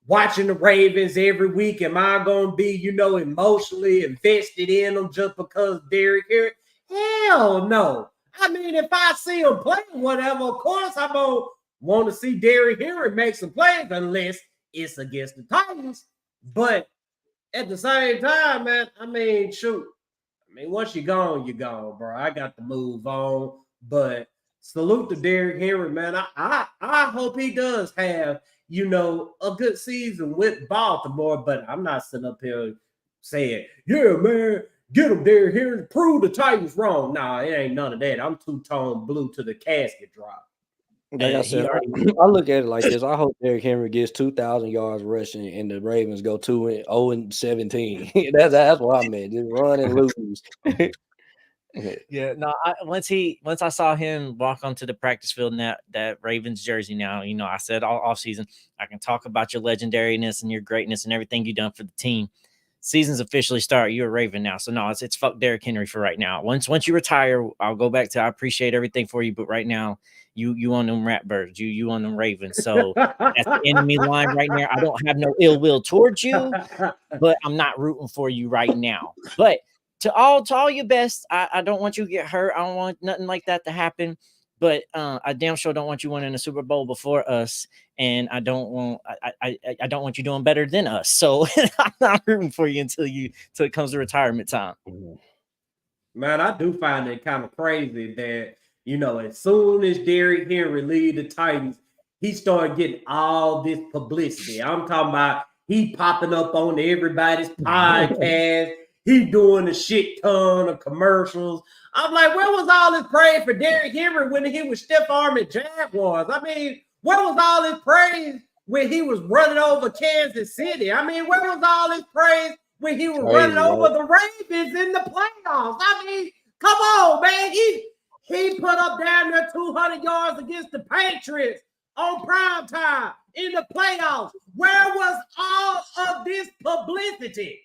watching the Ravens every week? Am I going to be, emotionally invested in them just because Derrick Henry? Hell no. I mean, if I see him play whatever, of course I'm going to want to see Derrick Henry make some plays unless it's against the Titans. But at the same time, man, I mean, shoot. I mean, once you're gone, bro. I got to move on. But salute to Derrick Henry, man. I hope he does have a good season with Baltimore, but I'm not sitting up here saying, yeah, man, get him there here and prove the Titans wrong. Nah, it ain't none of that. I'm two-tone blue to the casket drop. Like I said, I look at it like this. I hope Derrick Henry gets 2,000 yards rushing and the Ravens go 2-0-17. That's what I meant. Just run and lose. Yeah, no. Once I saw him walk onto the practice field in that Ravens jersey, now I said all offseason, I can talk about your legendariness and your greatness and everything you've done for the team, season's officially start. You're a Raven now. So no, it's fuck Derrick Henry for right now. Once you retire, I'll go back to I appreciate everything for you, but right now you on them Ratbirds, you on them Ravens. So that's the enemy line right now. I don't have no ill will towards you, but I'm not rooting for you right now. But to all your best, I don't want you to get hurt. I don't want nothing like that to happen. But I damn sure don't want you winning a Super Bowl before us, and I don't want you doing better than us. So I'm not rooting for you until it comes to retirement time. Man, I do find it kind of crazy that, as soon as Derrick Henry leave the Titans, he started getting all this publicity. I'm talking about he popping up on everybody's podcast. He doing a shit ton of commercials. I'm like, where was all this praise for Derrick Henry when he was stiff arming Jaguars? I mean, where was all this praise when he was running over Kansas City? I mean, where was all this praise when he was running over the Ravens in the playoffs? I mean, come on, man. He put up down there 200 yards against the Patriots on prime time in the playoffs. Where was all of this publicity?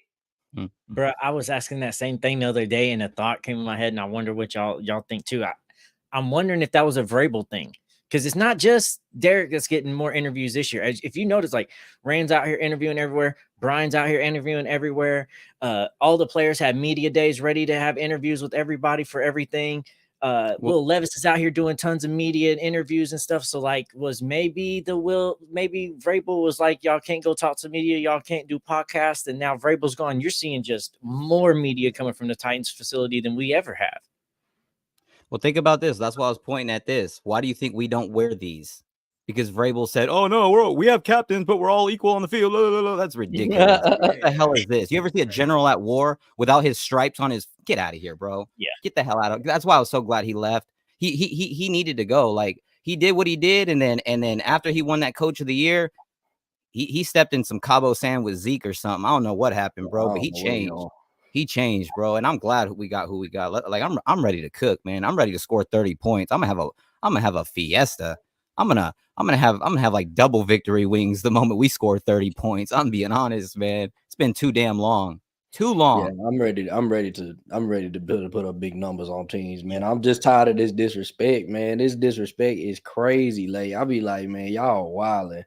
Bro, I was asking that same thing the other day, and a thought came in my head, and I wonder what y'all think too. I'm wondering if that was a Vrabel thing, because it's not just Derrick that's getting more interviews this year. If you notice, like Rand's out here interviewing everywhere, Brian's out here interviewing everywhere. All the players have media days ready to have interviews with everybody for everything. Will Levis is out here doing tons of media and interviews and stuff. So like, maybe Vrabel was like, y'all can't go talk to media, y'all can't do podcasts, and now Vrabel's gone. You're seeing just more media coming from the Titans facility than we ever have. Well, think about this. That's why I was pointing at this. Why do you think we don't wear these? Because Vrabel said, "Oh no, we have captains, but we're all equal on the field." That's ridiculous. What the hell is this? You ever see a general at war without his stripes on his? Get out of here, bro. Yeah, get the hell out of. That's why I was so glad he left. He needed to go. Like he did what he did, and then after he won that Coach of the Year, he stepped in some Cabo San with Zeke or something. I don't know what happened, bro, but he changed. He changed, bro, and I'm glad who we got. Like I'm ready to cook, man. I'm ready to score 30 points. I'm gonna have a fiesta. I'm gonna have like double victory wings the moment we score 30 points. I'm being honest, man. It's been too damn long. Too long. Yeah, I'm ready to put up big numbers on teams, man. I'm just tired of this disrespect, man. This disrespect is crazy. Like I'll be like, man, y'all wilding.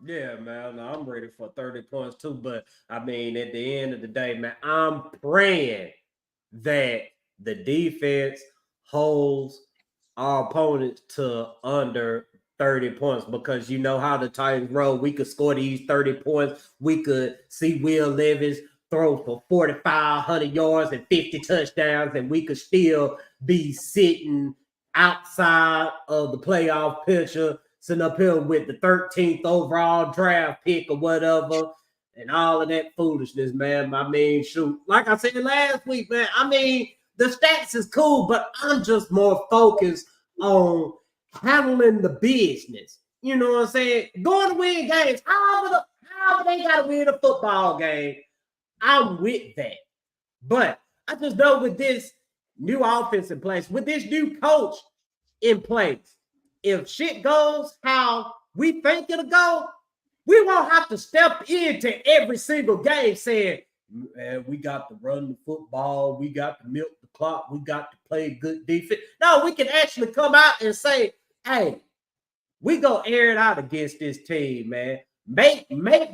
Yeah, man. No, I'm ready for 30 points too. But I mean, at the end of the day, man, I'm praying that the defense holds our opponents to under 30 points, because you know how the Titans roll. We could score these 30 points. We could see Will Levis throw for 4,500 yards and 50 touchdowns, and we could still be sitting outside of the playoff picture, sitting up here with the 13th overall draft pick or whatever, and all of that foolishness, man. I mean, shoot, like I said last week, man, I mean, the stats is cool, but I'm just more focused on handling the business. You know what I'm saying? Going to win games. However they got to win a football game, I'm with that. But I just know with this new offense in place, with this new coach in place, if shit goes how we think it'll go, we won't have to step into every single game saying, man, we got to run the football, we got to milk the clock, we got to play good defense. No, we can actually come out and say, hey, we go air it out against this team, man. Make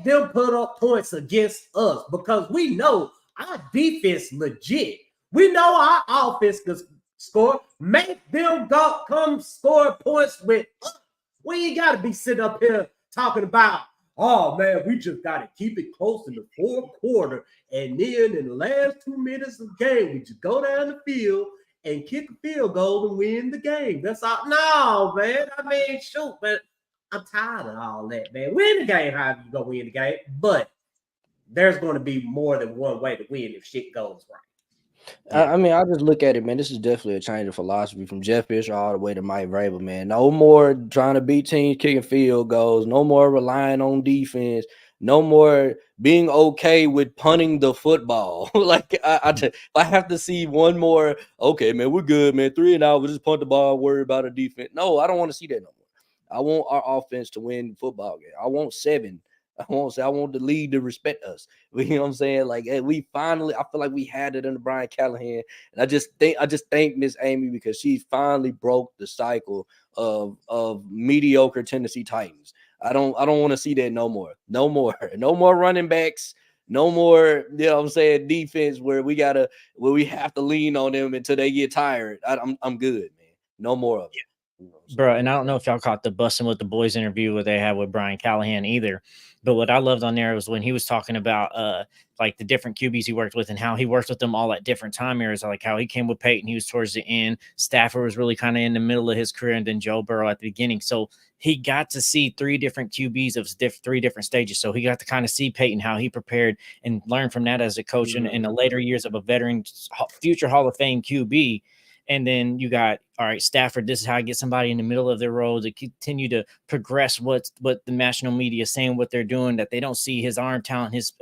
them put up points against us, because we know our defense legit. We know our offense can score. Make them come score points with us. We ain't got to be sitting up here talking about, oh, man, we just got to keep it close in the fourth quarter. And then in the last 2 minutes of the game, we just go down the field and kick a field goal and win the game. That's all. No, man. I mean, shoot, man. I'm tired of all that, man. Win the game, however you go win the game. But there's going to be more than one way to win if shit goes right. I mean, I just look at it, man. This is definitely a change of philosophy from Jeff Fisher all the way to Mike Vrabel, man. No more trying to beat teams kicking field goals. No more relying on defense. No more being okay with punting the football. Like I have to see one more. Okay, man, we're good, man. 3-and-out. We'll just punt the ball. Worry about a defense. No, I don't want to see that no more. I want our offense to win the football game. I want 7 I want the league to respect us. You know what I'm saying? Like we finally, I feel like we had it under Brian Callahan, and I just thank Miss Amy because she finally broke the cycle of mediocre Tennessee Titans. I don't want to see that no more. No more running backs. No more, you know what I'm saying, defense where we have to lean on them until they get tired. I'm good, man. No more of it. You know bro, and I don't know if y'all caught the Bussin' with the Boys interview where they had with Brian Callahan either. But what I loved on there was when he was talking about like the different QBs he worked with and how he worked with them all at different time areas, like how he came with Peyton, he was towards the end. Stafford was really kind of in the middle of his career, and then Joe Burrow at the beginning. So he got to see three different QBs of three different stages. So he got to kind of see Peyton, how he prepared and learn from that as a coach in the later years of a veteran, future Hall of Fame QB. And then you got, all right, Stafford, this is how I get somebody in the middle of their role to continue to progress what the national media is saying, what they're doing, that they don't see his arm talent, his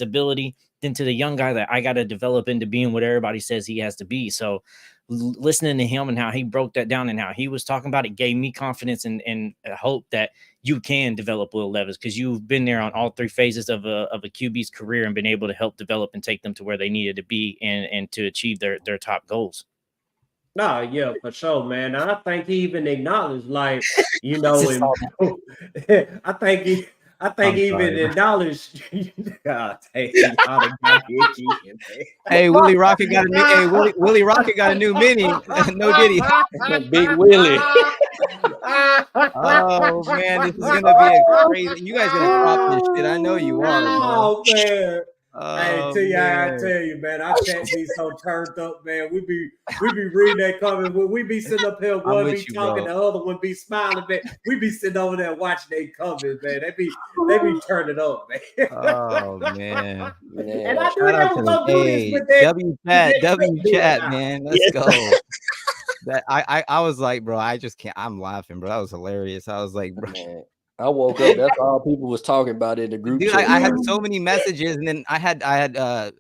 ability, then to the young guy that I got to develop into being what everybody says he has to be. So listening to him and how he broke that down and how he was talking about it gave me confidence and hope that you can develop Will Levis, because you've been there on all three phases of a QB's career and been able to help develop and take them to where they needed to be and to achieve their top goals. No, yeah, for sure, man. And I think he even acknowledged, like, you know, I think he even acknowledged. God, hey, Willie Rocket got a new. Willie Rocket got a new mini. No Diddy. Big Willie. Oh man, this is gonna be a crazy. You guys gonna crop this shit? I know you are. Oh man. I tell you, man, our chat be so turned up, man. We be reading that comment. When we be sitting up here, one be talking, the other one be smiling, man. We be sitting over there watching they comments, man. They be turning up, man. Oh man. And I knew they was gonna do this with that. W chat, man. Let's go. That I was like, bro, I just can't. I'm laughing, bro. That was hilarious. I was like, bro. Man. I woke up. That's all people was talking about in the group. Dude, I had so many messages, and then I had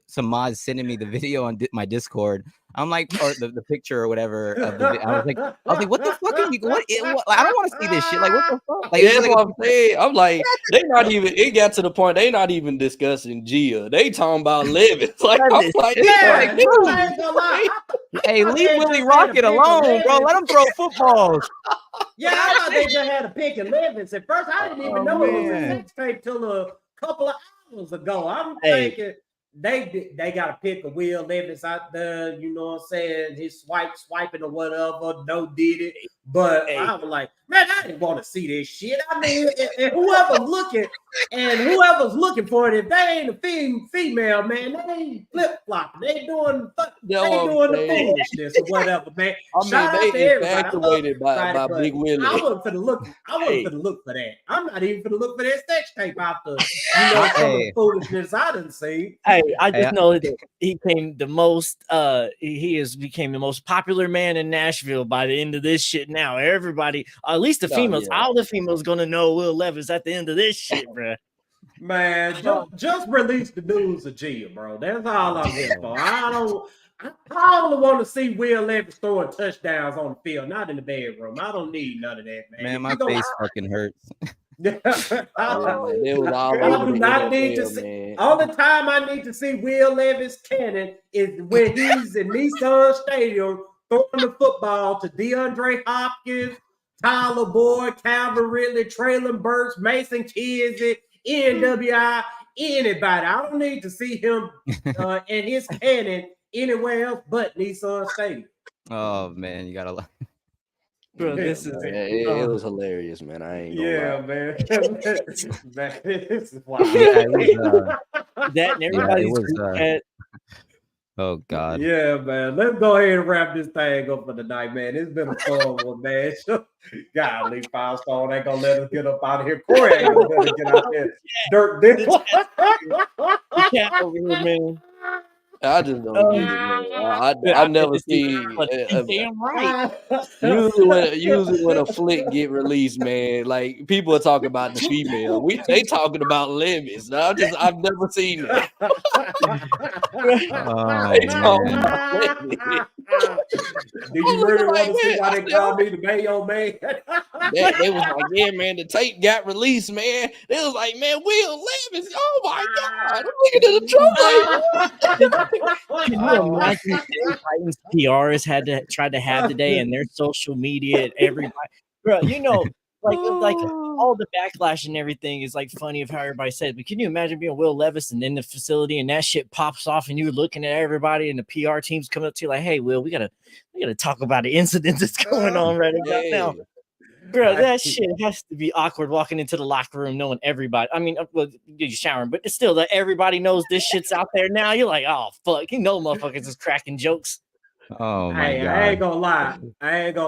some mods sending me the video on my Discord. I'm like, or the picture or whatever. Of the, I was like, what the fuck are you? What I don't want to see this shit. Like, what the fuck? Like, that's what I'm saying. I'm like, they not even. It got to the point they not even discussing Gia. They talking about Levis. Like, I'm like, hey, leave Willie Rocket alone, bro. Let him throw footballs. Yeah, I thought they just had a pick of Levis. At first, I didn't even know it was a sex tape till a couple of hours ago. I'm thinking they got a pick of Will Levis out there, you know what I'm saying? His swiping or whatever, no did it. But I was like, man, I didn't want to see this shit. I mean, and whoever's looking for it, if they ain't a female, man, they ain't flip-flopping. They doing the foolishness or whatever, man. I mean, they infatuated by Big Willie. I wasn't finna look for that. I'm not even finna look for that sex tape after, some of the foolishness I done seen. Hey, I just know that he became the most became the most popular man in Nashville by the end of this shit. Now everybody, at least the females, all the females gonna know Will Levis at the end of this shit, bro. Man, just release the news of Gia, bro. That's all I'm here for. I only want to see Will Levis throwing touchdowns on the field, not in the bedroom. I don't need none of that, man. Man, my face fucking hurts. I do not need to see. All the time I need to see Will Levis cannon is when he's in Nissan Stadium throwing the football to DeAndre Hopkins, Tyler Boyd, Calvin Ridley, Treylon Burks, Mason Kinsey, NWI, anybody. I don't need to see him and his cannon anywhere else but Nissan Stadium. Oh man, you gotta. Bro, this is it was hilarious, man. I ain't gonna lie. Man. Man, this is wild. That and everybody's oh God. Yeah, man. Let's go ahead and wrap this thing up for the night, man. It's been a fun one, man. Golly, 5-star ain't gonna let us get up out of here. Corey ain't gonna let us get out there. Dirk did. Over here, man. I just don't get it, man. I never seen. Damn right. Usually when a flick get released, man, like people are talking about the female. They talking about Levis. I've never seen that. Oh, They talking about Levis. Do you really want to see why they call me the Mayo Man? They was like, yeah, man, the tape got released, man. They was like, man, Will Levis, oh my God, look at the Troy. Can you imagine the Titans PRs tried to have today and their social media and everybody, bro? Like all the backlash and everything is like funny of how everybody says. But can you imagine being Will Levis and in the facility and that shit pops off and you're looking at everybody and the PR team's coming up to you like, hey, Will, we gotta talk about the incident that's going on right about now. Bro, that shit has to be awkward walking into the locker room knowing everybody. I mean, well, you're showering, but it's still that everybody knows this shit's out there now. You're like, oh, fuck. Motherfuckers is cracking jokes. Oh, my God. I ain't gonna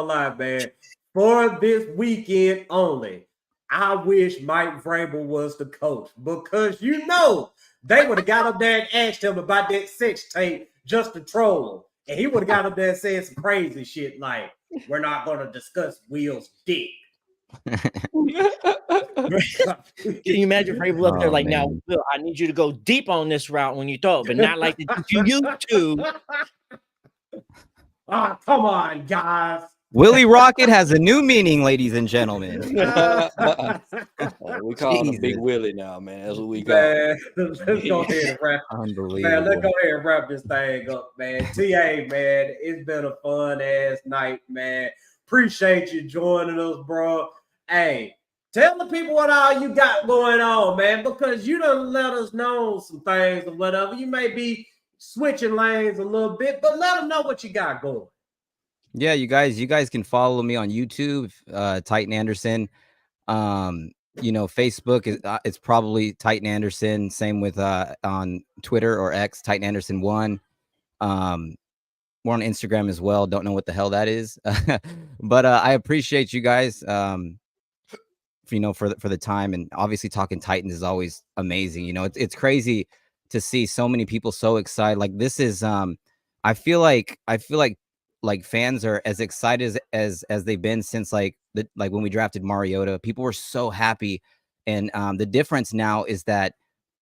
lie, man. For this weekend only, I wish Mike Vrabel was the coach because they would have got up there and asked him about that sex tape just to troll him. And he would have got up there and said some crazy shit like, we're not going to discuss Will's dick. Can you imagine Vrabel up there like, now, Will, I need you to go deep on this route when you throw it, but not like you used to. Oh, come on, guys. Willie Rocket has a new meaning, ladies and gentlemen. We call him Big Willie now, man. That's what we call him. Let's go ahead and wrap. Unbelievable. Man, let's go ahead and wrap this thing up, man. TA, man, it's been a fun-ass night, man. Appreciate you joining us, bro. Hey, tell the people what all you got going on, man, because you done let us know some things or whatever. You may be switching lanes a little bit, but let them know what you got going. Yeah, you guys can follow me on YouTube, Titan Anderson. Facebook is it's probably Titan Anderson. Same with on Twitter or X, Titan Anderson 1. We're on Instagram as well. Don't know what the hell that is, but I appreciate you guys. For the time, and obviously talking Titans is always amazing. It's crazy to see so many people so excited. Like this is I feel like fans are as excited as they've been since like when we drafted Mariota. People were so happy, and the difference now is that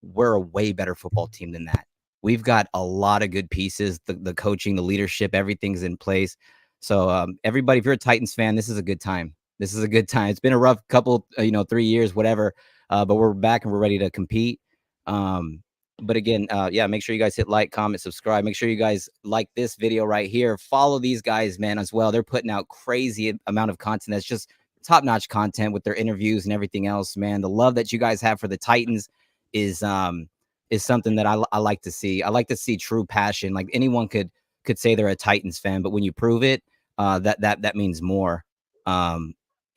we're a way better football team than that. We've got a lot of good pieces, the coaching, the leadership, everything's in place. So everybody, if you're a Titans fan, this is a good time. This is a good time. It's been a rough couple, 3 years, whatever, but we're back and we're ready to compete. But again, make sure you guys hit like, comment, subscribe. Make sure you guys like this video right here. Follow these guys, man, as well. They're putting out crazy amount of content. That's just top-notch content with their interviews and everything else, man. The love that you guys have for the Titans is something that I like to see. I like to see true passion. Like anyone could say they're a Titans fan, but when you prove it, that means more.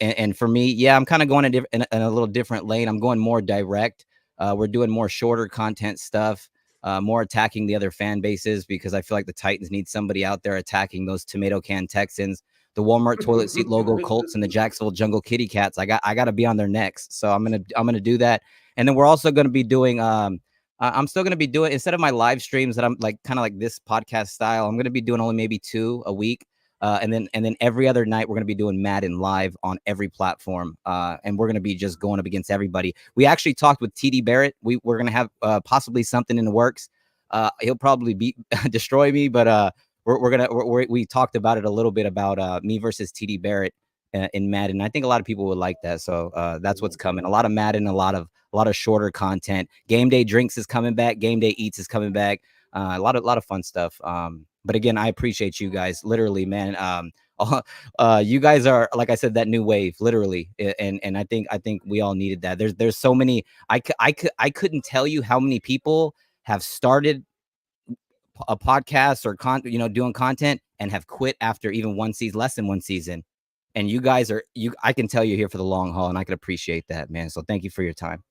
And for me, I'm kind of going in a little different lane. I'm going more direct. We're doing more shorter content stuff, more attacking the other fan bases, because I feel like the Titans need somebody out there attacking those tomato can Texans, the Walmart toilet seat logo Colts, and the Jacksonville Jungle Kitty Cats. I got to be on their necks. So I'm gonna do that. And then we're also going to be doing I'm still going to be doing, instead of my live streams that I'm like kind of like this podcast style, I'm going to be doing only maybe 2 a week. And then every other night we're going to be doing Madden live on every platform. And we're going to be just going up against everybody. We actually talked with TD Barrett. We're going to have possibly something in the works. He'll probably destroy me, but we talked about it a little bit about me versus TD Barrett in Madden. I think a lot of people would like that. So that's what's coming. A lot of Madden, a lot of shorter content. Game Day Drinks is coming back. Game Day Eats is coming back. A lot of fun stuff. But again, I appreciate you guys, literally, man. You guys are, like I said, that new wave, literally, and I think we all needed that. There's so many. I couldn't tell you how many people have started a podcast or doing content and have quit after even less than one season. And you guys I can tell you're here for the long haul, and I can appreciate that, man. So thank you for your time.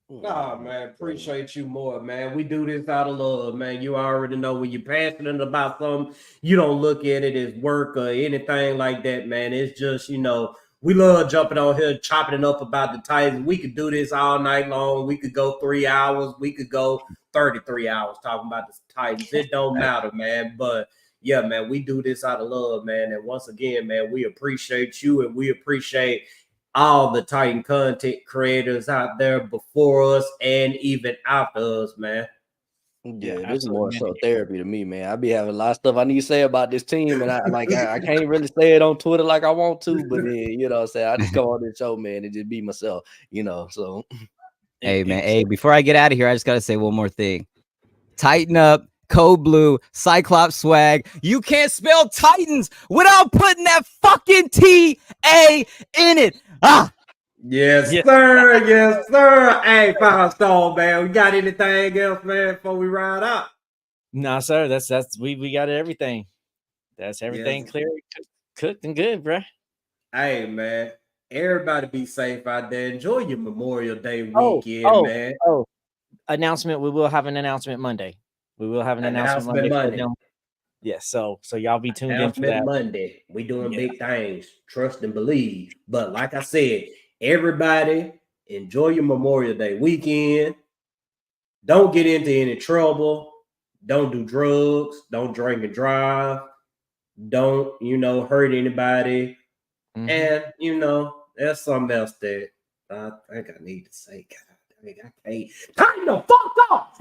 Nah, man, appreciate you more, man. We do this out of love, man. You already know when you're passionate about something, you don't look at it as work or anything like that, man. It's just, we love jumping on here, chopping it up about the Titans. We could do this all night long. We could go 3 hours. We could go 33 hours talking about the Titans. It don't matter, man. But yeah, man, we do this out of love, man. And once again, man, we appreciate you, and we appreciate all the Titan content creators out there before us and even after us, man. Yeah, this is more so therapy to me, man. I be having a lot of stuff I need to say about this team, and I can't really say it on Twitter like I want to, but then, you know what I'm saying, I just come on this show, man, and just be myself, you know. So hey man, hey, before I get out of here, I just gotta say one more thing. Tighten up, Code Blue, Cyclops swag. You can't spell Titans without putting that fucking T-A in it. Yes, sir. Yes, sir. Hey, 5-star, man. We got anything else, man, before we ride out? No, sir. That's we got everything. That's everything clear, cooked and good, bro. Hey, man. Everybody be safe out there. Enjoy your Memorial Day weekend, man. Announcement. We will have an announcement Monday. We will have an announcement Monday. Yes, so y'all be tuned in for that. Monday. We doing big things. Trust and believe. But like I said, everybody enjoy your Memorial Day weekend. Don't get into any trouble. Don't do drugs. Don't drink and drive. Don't, hurt anybody. Mm-hmm. And, there's something else that I think I need to say. God, I can't. Time the fuck off.